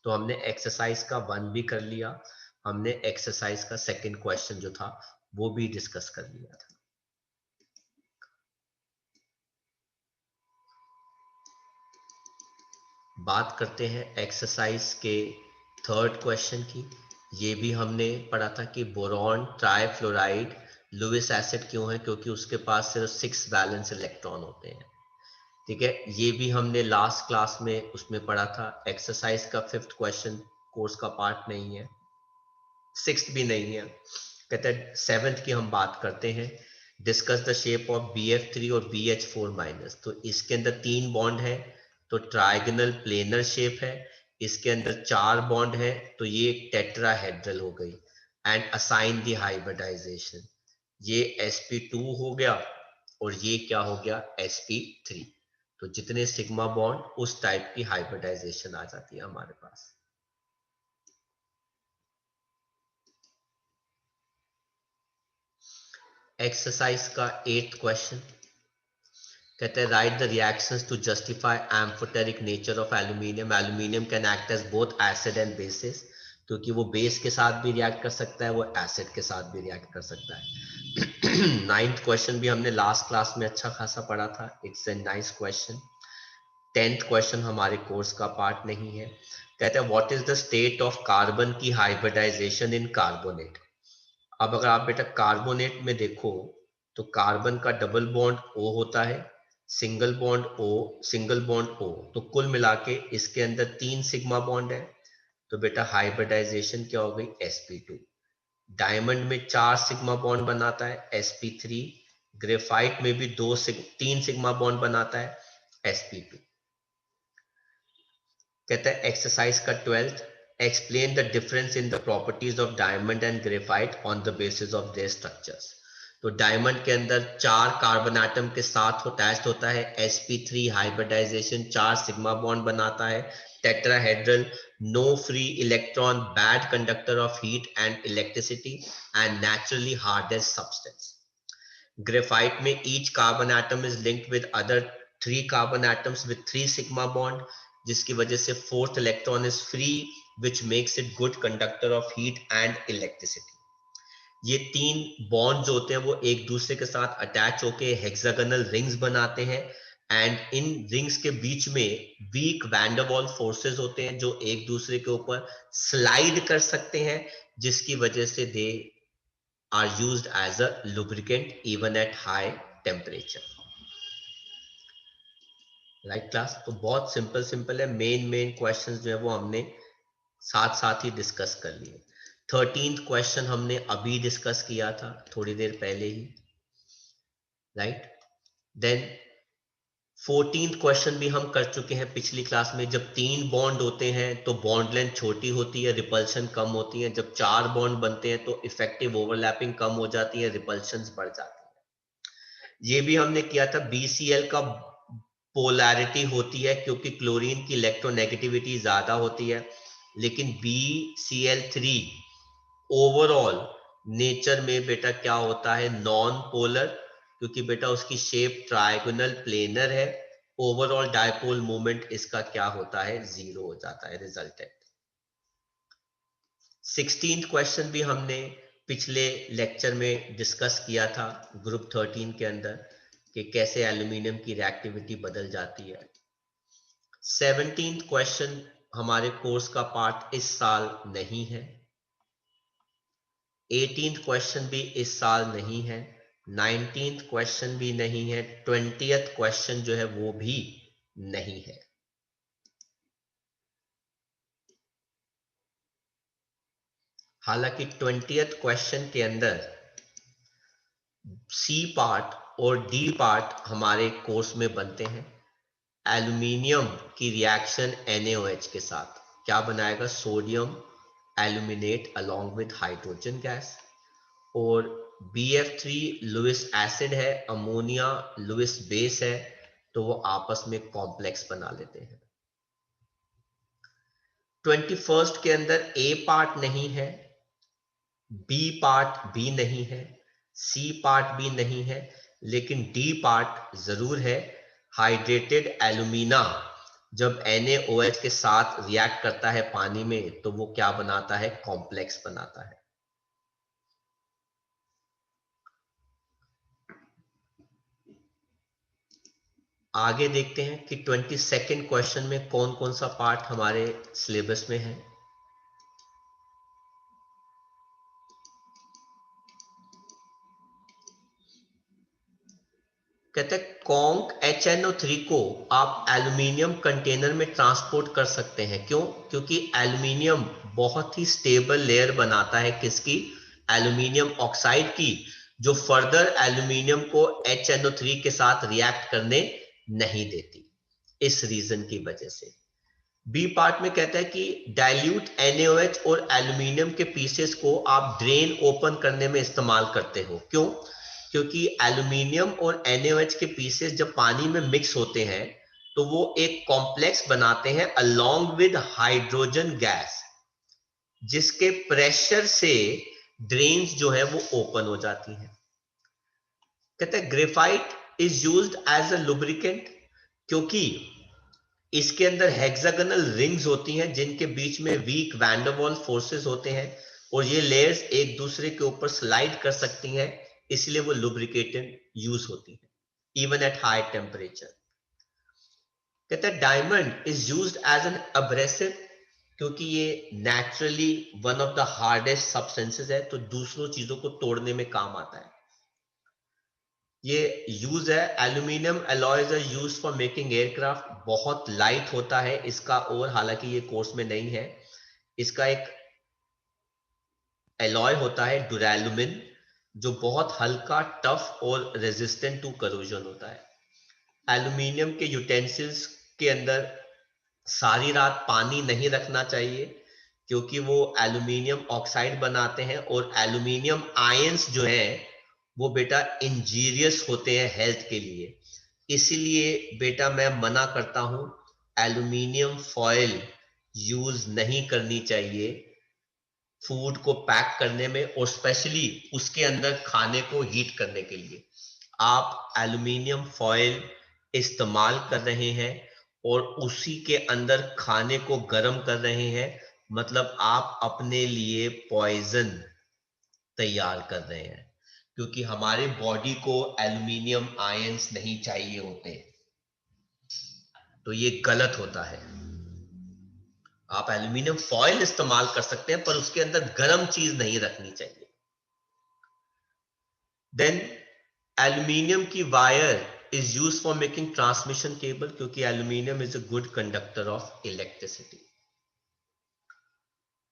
तो हमने एक्सरसाइज का 1 भी कर लिया, हमने एक्सरसाइज का सेकंड क्वेश्चन जो था वो भी डिस्कस कर लिया था। बात करते हैं एक्सरसाइज के थर्ड क्वेश्चन की। ये भी हमने पढ़ा था कि बोरॉन ट्राइफ्लोराइड लुईस एसिड क्यों है, क्योंकि उसके पास सिर्फ 6 वैलेंस इलेक्ट्रॉन होते हैं, ठीक है। ये भी हमने लास्ट क्लास में उसमें पढ़ा था। एक्सरसाइज का 5th क्वेश्चन कोर्स का पार्ट नहीं है, 6th भी नहीं है। कहते हैं 7th की हम बात करते हैं, discuss the shape of BF3 और BH4-। तो इसके अंदर 3 बॉन्ड है तो ट्राइगोनल प्लेनर शेप है, इसके अंदर 4 बॉन्ड है तो ये टेट्राहेड्रल हो गई। एंड असाइन द हाइब्रिडाइजेशन, ये sp2 हो गया और ये क्या हो गया? sp3। तो जितने सिग्मा बॉन्ड उस टाइप की हाइब्रिडाइजेशन आ जाती है हमारे पास। एक्सरसाइज का 8th क्वेश्चन कहते हैं write the reactions to justify amphoteric nature of aluminium. Aluminium can act as both acid and basis, क्योंकि वो बेस के साथ भी रिएक्ट कर सकता है, वो एसिड के साथ भी रिएक्ट कर सकता है। 9th क्वेश्चन भी हमने लास्ट क्लास में अच्छा खासा पढ़ा था, it's a nice question. 10th question हमारे कोर्स का पार्ट नहीं है। कहते हैं what is the state of carbon की हाइब्रिडाइजेशन इन कार्बोनेट। अब अगर आप बेटा कार्बोनेट में देखो तो कार्बन का डबल बॉन्ड O होता है, single bond O, single bond O, तो कुल मिला के इसके अंदर 3 सिग्मा बॉन्ड है। तो बेटा हाइब्रिडाइजेशन क्या हो गई? sp2। डायमंड में 4 सिग्मा बॉन्ड बनाता है sp3, ग्रेफाइट में भी 3 सिग्मा बॉन्ड बनाता है sp2। कहता है एक्सरसाइज का 12th explain the difference in the properties of diamond and graphite on the basis of their structures. तो डायमंड के अंदर 4 कार्बन एटम के साथ अटैच्ड होता है sp3, हाइब्रिडाइजेशन 4 सिग्मा बॉन्ड बनाता है, tetrahedral, no free electron, bad conductor of heat and electricity and naturally hardest substance. Graphite में each carbon atom is linked with other 3 carbon atoms with 3 sigma bond, जिसकी वजह से 4th electron is free which makes it good conductor of heat and electricity। ये 3 bond जो होते हैं वो एक दूसरे के साथ अटैच होके हेक्सागोनल रिंग्स बनाते हैं एंड इन रिंग्स के बीच में weak van der Waals forces होते हैं जो एक दूसरे के ऊपर स्लाइड कर सकते हैं, जिसकी वजह से दे are used as a lubricant even at high temperature। Right class? तो बहुत सिंपल है, मेन क्वेश्चंस जो है वो हमने साथ साथ ही डिस्कस कर लिए। 13th क्वेश्चन हमने अभी डिस्कस किया था थोड़ी देर पहले ही, राइट। देन 14th क्वेश्चन भी हम कर चुके हैं पिछली क्लास में। जब 3 बॉन्ड होते हैं तो बॉन्ड लेंथ छोटी होती है, रिपल्शन कम होती है। जब 4 बॉन्ड बनते हैं तो इफेक्टिव ओवरलैपिंग कम हो जाती है, रिपल्शन बढ़ जाती है। ये भी हमने किया था, BCl का पोलैरिटी होती है क्योंकि क्लोरीन की इलेक्ट्रोनेगेटिविटी ज्यादा होती है, लेकिन BCl3 ओवरऑल नेचर में बेटा क्या होता है? नॉन पोलर, क्योंकि बेटा उसकी शेप ट्रायगोनल प्लेनर है। ओवरऑल डायपोल मोमेंट इसका क्या होता है? 0 हो जाता है रिजल्टेंट। 16th क्वेश्चन भी हमने पिछले लेक्चर में डिस्कस किया था ग्रुप 13 के अंदर कि कैसे एल्यूमिनियम की रिएक्टिविटी बदल जाती है। 17th क्वेश्चन हमारे कोर्स का पार्ट इस साल नहीं है। 18th क्वेश्चन भी इस साल नहीं है। 19th क्वेश्चन भी नहीं है। 20th क्वेश्चन जो है वो भी नहीं है। हालांकि 20th क्वेश्चन के अंदर सी पार्ट और डी पार्ट हमारे कोर्स में बनते हैं। एल्यूमिनियम की रिएक्शन NaOH के साथ क्या बनाएगा, sodium aluminate along with hydrogen gas, और BF3 लुइस एसिड है, अमोनिया लुइस बेस है, तो वो आपस में कॉम्प्लेक्स बना लेते हैं। 21st के अंदर ए पार्ट नहीं है, बी पार्ट भी नहीं है, सी पार्ट भी नहीं है, लेकिन डी पार्ट जरूर है। हाइड्रेटेड एल्यूमिना जब NaOH के साथ रिएक्ट करता है पानी में तो वो क्या बनाता है, कॉम्प्लेक्स बनाता है। आगे देखते हैं कि 22nd क्वेश्चन में कौन कौन सा पार्ट हमारे सिलेबस में है। कहते हैं कॉन्क HNO3 को आप एल्यूमिनियम कंटेनर में ट्रांसपोर्ट कर सकते हैं। क्यों? क्योंकि एल्यूमिनियम बहुत ही स्टेबल लेयर बनाता है, किसकी, एल्यूमिनियम ऑक्साइड की, जो फर्दर एल्यूमिनियम को HNO3 के साथ रिएक्ट करने नहीं देती। इस रीजन की वजह से बी पार्ट में कहता है कि डाइल्यूट NaOH और एल्यूमिनियम के पीसेस को आप ड्रेन ओपन करने में इस्तेमाल करते हो। क्यों? क्योंकि एल्यूमिनियम और NaOH के पीसेस जब पानी में मिक्स होते हैं तो वो एक कॉम्प्लेक्स बनाते हैं अलोंग विद हाइड्रोजन गैस, जिसके प्रेशर से ड्रेन्स जो है वो ओपन हो जाती हैं। कहते हैं graphite is used as a lubricant, क्योंकि इसके अंदर हेक्सागोनल रिंग्स होती हैं जिनके बीच में वीक वैंडरवॉल फोर्सेस होते हैं और ये लेयर्स एक दूसरे के ऊपर स्लाइड कर सकती हैं, इसलिए वो लुब्रिकेटेंट यूज होती है इवन एट हाई टेम्परेचर। कहते हैं diamond is used as an abrasive, क्योंकि ये naturally one of the hardest substances है, तो दूसरों चीजों को तोड़ने में काम आता है। ये यूज है। Aluminium alloys are used for making aircraft, बहुत लाइट होता है इसका, और हालांकि ये कोर्स में नहीं है, इसका एक एलॉय होता है डुरैलुमिन, जो बहुत हल्का, टफ और रेजिस्टेंट टू करोजन होता है। एल्यूमिनियम के यूटेंसिल्स के अंदर सारी रात पानी नहीं रखना चाहिए, क्योंकि वो एल्यूमिनियम ऑक्साइड बनाते हैं और एल्यूमिनियम आयंस जो है वो बेटा इंजीरियस होते हैं हेल्थ के लिए। इसीलिए बेटा मैं मना करता हूं, एल्यूमिनियम फॉयल यूज नहीं करनी चाहिए फूड को पैक करने में, और स्पेशली उसके अंदर खाने को हीट करने के लिए। आप एल्यूमिनियम फॉयल इस्तेमाल कर रहे हैं और उसी के अंदर खाने को गर्म कर रहे हैं, मतलब आप अपने लिए पॉइजन तैयार कर रहे हैं, क्योंकि हमारे बॉडी को एल्यूमिनियम आयंस नहीं चाहिए होते, तो ये गलत होता है। आप एल्यूमिनियम फॉयल इस्तेमाल कर सकते हैं पर उसके अंदर गर्म चीज नहीं रखनी चाहिए। देन एल्यूमिनियम की wire is use for making transmission cable, क्योंकि aluminium is a good conductor of electricity.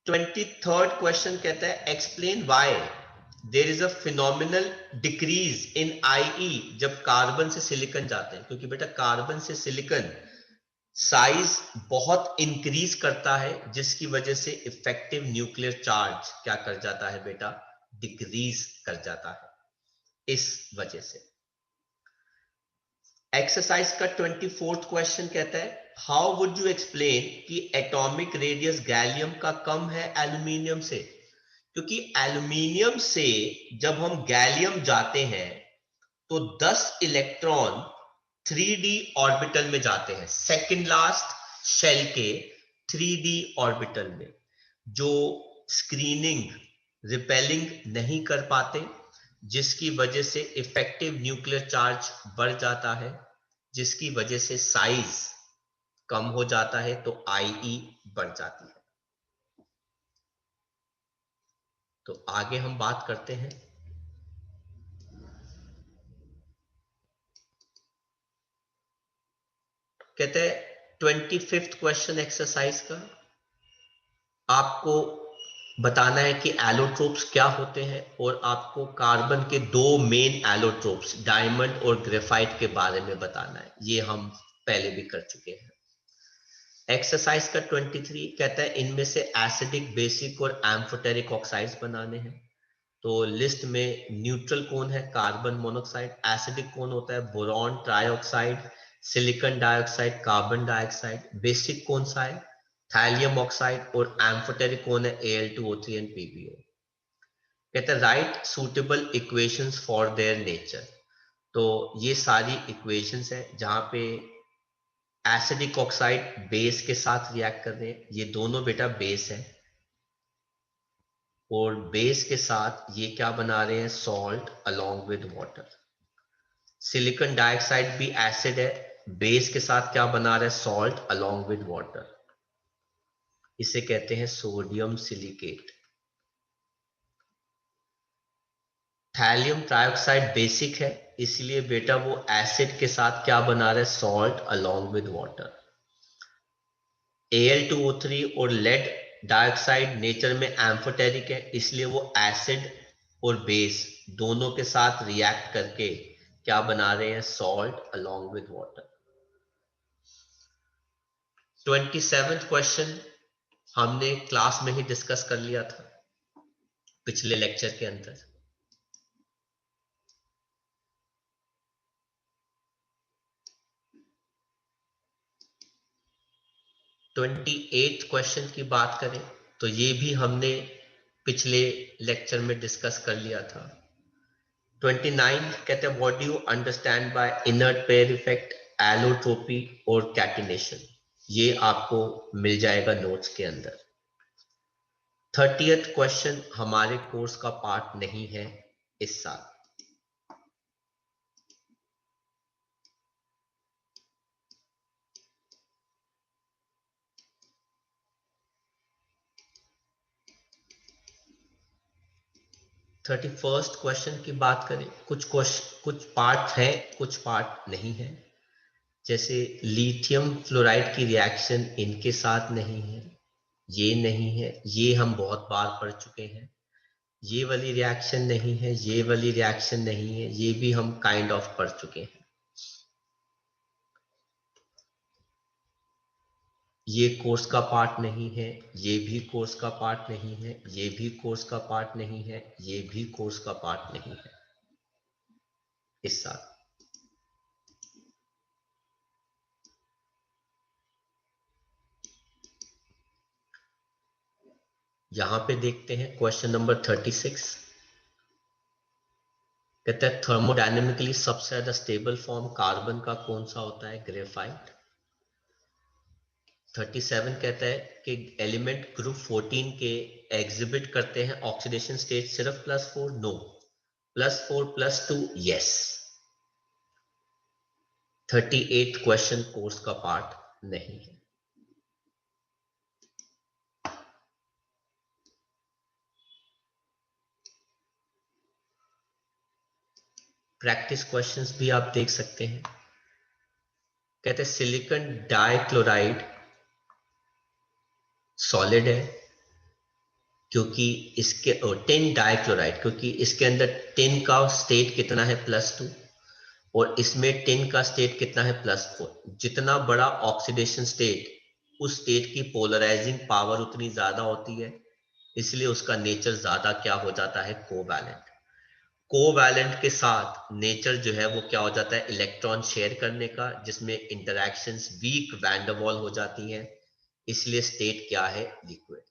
23rd question कहता है explain why there is a phenomenal decrease in IE जब कार्बन से सिलिकॉन जाते हैं, क्योंकि बेटा कार्बन से सिलिकॉन साइज बहुत इंक्रीज करता है, जिसकी वजह से इफेक्टिव न्यूक्लियर चार्ज क्या कर जाता है बेटा, डिक्रीज कर जाता है इस वजह से। एक्सरसाइज का 24th क्वेश्चन कहता है हाउ वुड यू एक्सप्लेन कि एटॉमिक रेडियस गैलियम का कम है एल्यूमिनियम से, क्योंकि एल्यूमिनियम से जब हम गैलियम जाते हैं तो 10 इलेक्ट्रॉन 3D ऑर्बिटल में जाते हैं, सेकंड लास्ट शेल के 3D ऑर्बिटल में, जो स्क्रीनिंग रिपेलिंग नहीं कर पाते, जिसकी वजह से इफेक्टिव न्यूक्लियर चार्ज बढ़ जाता है, जिसकी वजह से साइज कम हो जाता है, तो IE बढ़ जाती है। तो आगे हम बात करते हैं कहते हैं 25th क्वेश्चन एक्सरसाइज का, आपको बताना है कि एलोट्रोप्स क्या होते हैं और आपको कार्बन के दो मेन एलोट्रोप्स डायमंड और ग्रेफाइट के बारे में बताना है। ये हम पहले भी कर चुके हैं। एक्सरसाइज का 23 कहता है इनमें से एसिडिक, बेसिक और एम्फोटेरिक ऑक्साइड्स बनाने हैं। तो लिस्ट में न्यूट्रल कौन है? Carbon monoxide. एसिडिक कौन होता है? Boron trioxide, silicon dioxide, carbon dioxide. Basic कौन सा है? Thallium oxide. और एम्फोटेरिक कौन है? Al2O3 and PbO। कहता है right suitable equations for their nature. तो ये सारी इक्वेशंस है जहां पे एसिडिक ऑक्साइड बेस के साथ रिएक्ट कर रहे हैं। ये दोनों बेटा बेस है और बेस के साथ ये क्या बना रहे हैं? Salt along with water. Silicon dioxide भी एसिड है, बेस के साथ क्या बना रहा है? Salt along with water. इसे कहते हैं sodium silicate. Thallium trioxide basic है, इसलिए बेटा वो एसिड के साथ क्या बना रहा है? Salt along with water. Al2O3 और लेड डाइऑक्साइड नेचर में एम्फोटेरिक है, इसलिए वो एसिड और बेस दोनों के साथ रिएक्ट करके क्या बना रहे हैं? Salt along with water. 27th question हमने क्लास में ही डिस्कस कर लिया था पिछले लेक्चर के अंदर। ट्वेंटी एट क्वेश्चन की बात करें तो ये भी हमने पिछले लेक्चर में डिस्कस कर लिया था। 29 कहते हैं what do you understand by inert pair effect, allotropy और कैटिनेशन। ये आपको मिल जाएगा नोट्स के अंदर। 30th क्वेश्चन हमारे कोर्स का पार्ट नहीं है इस साल। थर्टी फर्स्ट क्वेश्चन की बात करें, कुछ पार्ट है कुछ पार्ट नहीं है। जैसे लिथियम फ्लोराइड की रिएक्शन इनके साथ नहीं है, ये नहीं है, ये हम बहुत बार पढ़ चुके हैं। ये वाली रिएक्शन नहीं है, ये वाली रिएक्शन नहीं है, ये भी हम काइंड ऑफ पढ़ चुके हैं। ये कोर्स का पार्ट नहीं है, ये भी कोर्स का पार्ट नहीं है, ये भी कोर्स का पार्ट नहीं है, ये भी कोर्स का पार्ट नहीं है इस साल। यहां पे देखते हैं क्वेश्चन नंबर 36। कहता है थर्मोडायनेमिकली सबसे ज्यादा स्टेबल फॉर्म कार्बन का कौन सा होता है? ग्रेफाइट। 37 कहता है कि एलिमेंट ग्रुप 14 के एग्जिबिट करते हैं ऑक्सीडेशन स्टेट सिर्फ +4। No, +4 +2 yes. 38 क्वेश्चन कोर्स का पार्ट नहीं है। प्रैक्टिस क्वेश्चंस भी आप देख सकते हैं। कहते हैं सिलिकॉन डाइक्लोराइड सॉलिड है क्योंकि इसके टिन डाइक्लोराइड, क्योंकि इसके अंदर टिन का स्टेट कितना है? +2 और इसमें टिन का स्टेट कितना है? +4। जितना बड़ा ऑक्सीडेशन स्टेट उस स्टेट की पोलराइजिंग पावर उतनी ज्यादा होती है, इसलिए उसका नेचर ज्यादा क्या हो जाता है? कोवैलेंट। कोवैलेंट के साथ नेचर जो है वो क्या हो जाता है? इलेक्ट्रॉन शेयर करने का, जिसमें इंटरैक्शंस वीक वैन डर वाल हो जाती हैं, इसलिए स्टेट क्या है? लिक्विड।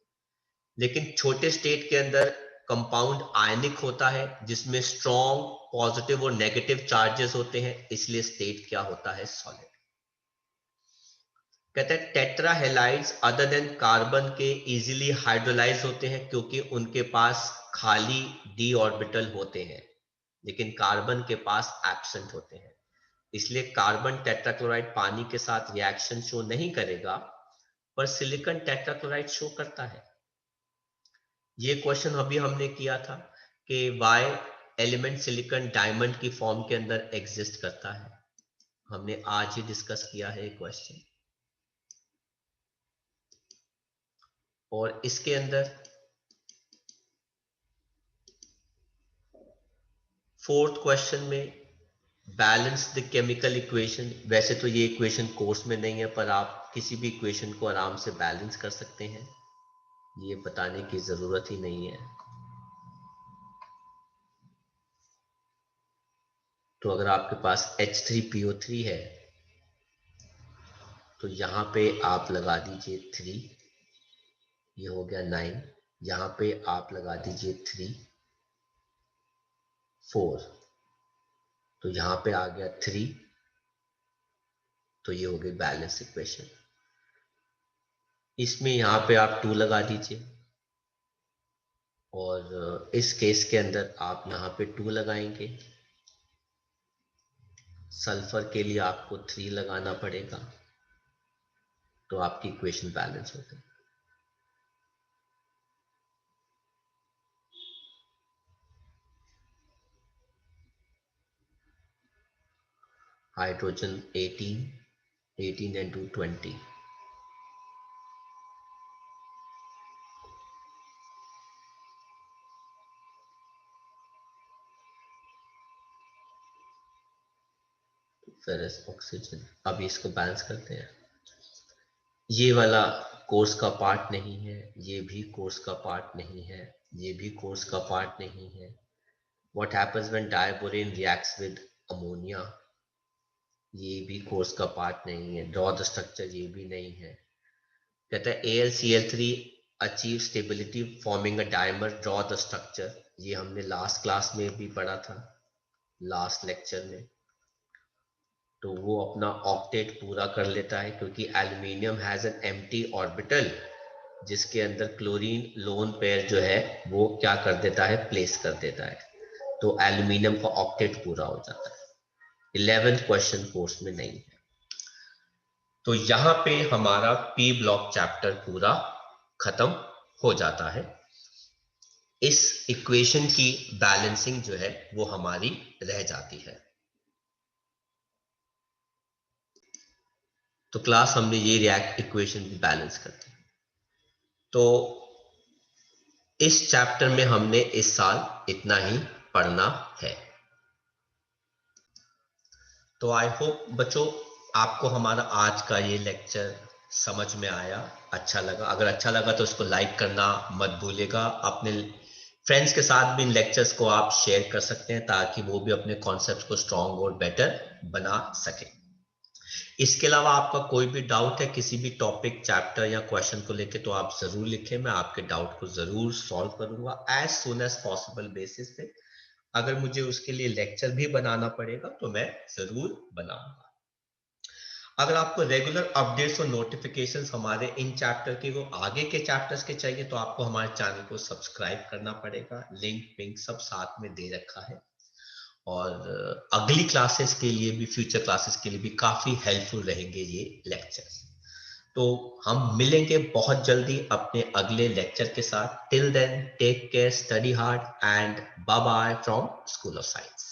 लेकिन छोटे स्टेट के अंदर कंपाउंड आयनिक होता है जिसमें स्ट्रॉन्ग पॉजिटिव और नेगेटिव चार्जेस होते हैं, इसलिए स्टेट क्या होता है? सॉलिड। कहते हैं tetra halides other than carbon के इजीली हाइड्रोलाइज होते हैं क्योंकि उनके पास खाली डी ऑर्बिटल होते हैं, लेकिन कार्बन के पास एब्सेंट होते हैं, इसलिए कार्बन टेट्राक्लोराइड पानी के साथ रिएक्शन शो नहीं करेगा, पर सिलिकॉन टेट्राक्लोराइड शो करता है। ये क्वेश्चन अभी हमने किया था कि वाई एलिमेंट सिलिकॉन डायमंड की फॉर्म के अंदर एग्जिस्ट करता है, हमने आज ही डिस्कस किया है क्वेश्चन। और इसके अंदर फोर्थ क्वेश्चन में बैलेंस द केमिकल इक्वेशन। वैसे तो ये इक्वेशन कोर्स में नहीं है, पर आप किसी भी इक्वेशन को आराम से बैलेंस कर सकते हैं, ये बताने की जरूरत ही नहीं है। तो अगर आपके पास H3PO3 है तो यहां पे आप लगा दीजिए 3, ये हो गया 9, यहां पे आप लगा दीजिए 3 4, तो यहां पे आ गया 3, तो ये हो गई बैलेंस इक्वेशन। इसमें यहां पे आप 2 लगा दीजिए, और इस केस के अंदर आप यहां पे 2 लगाएंगे। सल्फर के लिए आपको 3 लगाना पड़ेगा, तो आपकी इक्वेशन बैलेंस हो गई। हाइड्रोजन 18, 18 into 20, फिर ऑक्सीजन। अब इसको बैलेंस करते हैं। ये वाला कोर्स का पार्ट नहीं है, ये भी कोर्स का पार्ट नहीं है, ये भी कोर्स का पार्ट नहीं है। What happens when diborane reacts with ammonia? ये भी कोर्स का पार्ट नहीं है। ड्रॉ द स्ट्रक्चर, ये भी नहीं है। कहता है AlCl3 achieve stability forming a dimer, draw the structure. ये हमने लास्ट क्लास में भी पढ़ा था, लास्ट लेक्चर में। तो वो अपना ऑक्टेट पूरा कर लेता है, क्योंकि aluminium has an empty orbital, जिसके अंदर क्लोरीन लोन पेयर जो है वो क्या कर देता है, प्लेस कर देता है। तो एल्यूमिनियम का ऑक्टेट पूरा हो जाता है। 11th क्वेश्चन कोर्स में नहीं है। तो यहां पे हमारा पी ब्लॉक चैप्टर पूरा खत्म हो जाता है। इस इक्वेशन की बैलेंसिंग जो है वो हमारी रह जाती है। तो क्लास हमने ये रिएक्ट इक्वेशन भी बैलेंस कर दी। तो इस चैप्टर में हमने इस साल इतना ही पढ़ना है। तो आई होप बच्चों आपको हमारा आज का ये लेक्चर समझ में आया, अच्छा लगा। अगर अच्छा लगा तो इसको लाइक करना मत भूलिएगा। अपने फ्रेंड्स के साथ भी इन लेक्चर्स को आप शेयर कर सकते हैं, ताकि वो भी अपने कॉन्सेप्ट्स को स्ट्रॉन्ग और बेटर बना सके। इसके अलावा आपका कोई भी डाउट है किसी भी टॉपिक, चैप्टर या क्वेश्चन को लेके, तो आप जरूर लिखें। मैं आपके डाउट को जरूर सॉल्व करूंगा as soon as possible basis पे। अगर मुझे उसके लिए लेक्चर भी बनाना पड़ेगा तो मैं जरूर बनाऊंगा। अगर आपको रेगुलर अपडेट्स और नोटिफिकेशंस हमारे इन चैप्टर के वो आगे के चैप्टर्स के चाहिए, तो आपको हमारे चैनल को सब्सक्राइब करना पड़ेगा। लिंक पिंक सब साथ में दे रखा है। और अगली क्लासेस के लिए भी, फ्यूचर क्लासेस के लिए भी काफी हेल्पफुल रहेंगे ये लेक्चर्स। तो हम मिलेंगे बहुत जल्दी अपने अगले लेक्चर के साथ। Till then take care, study hard and bye bye from School of science.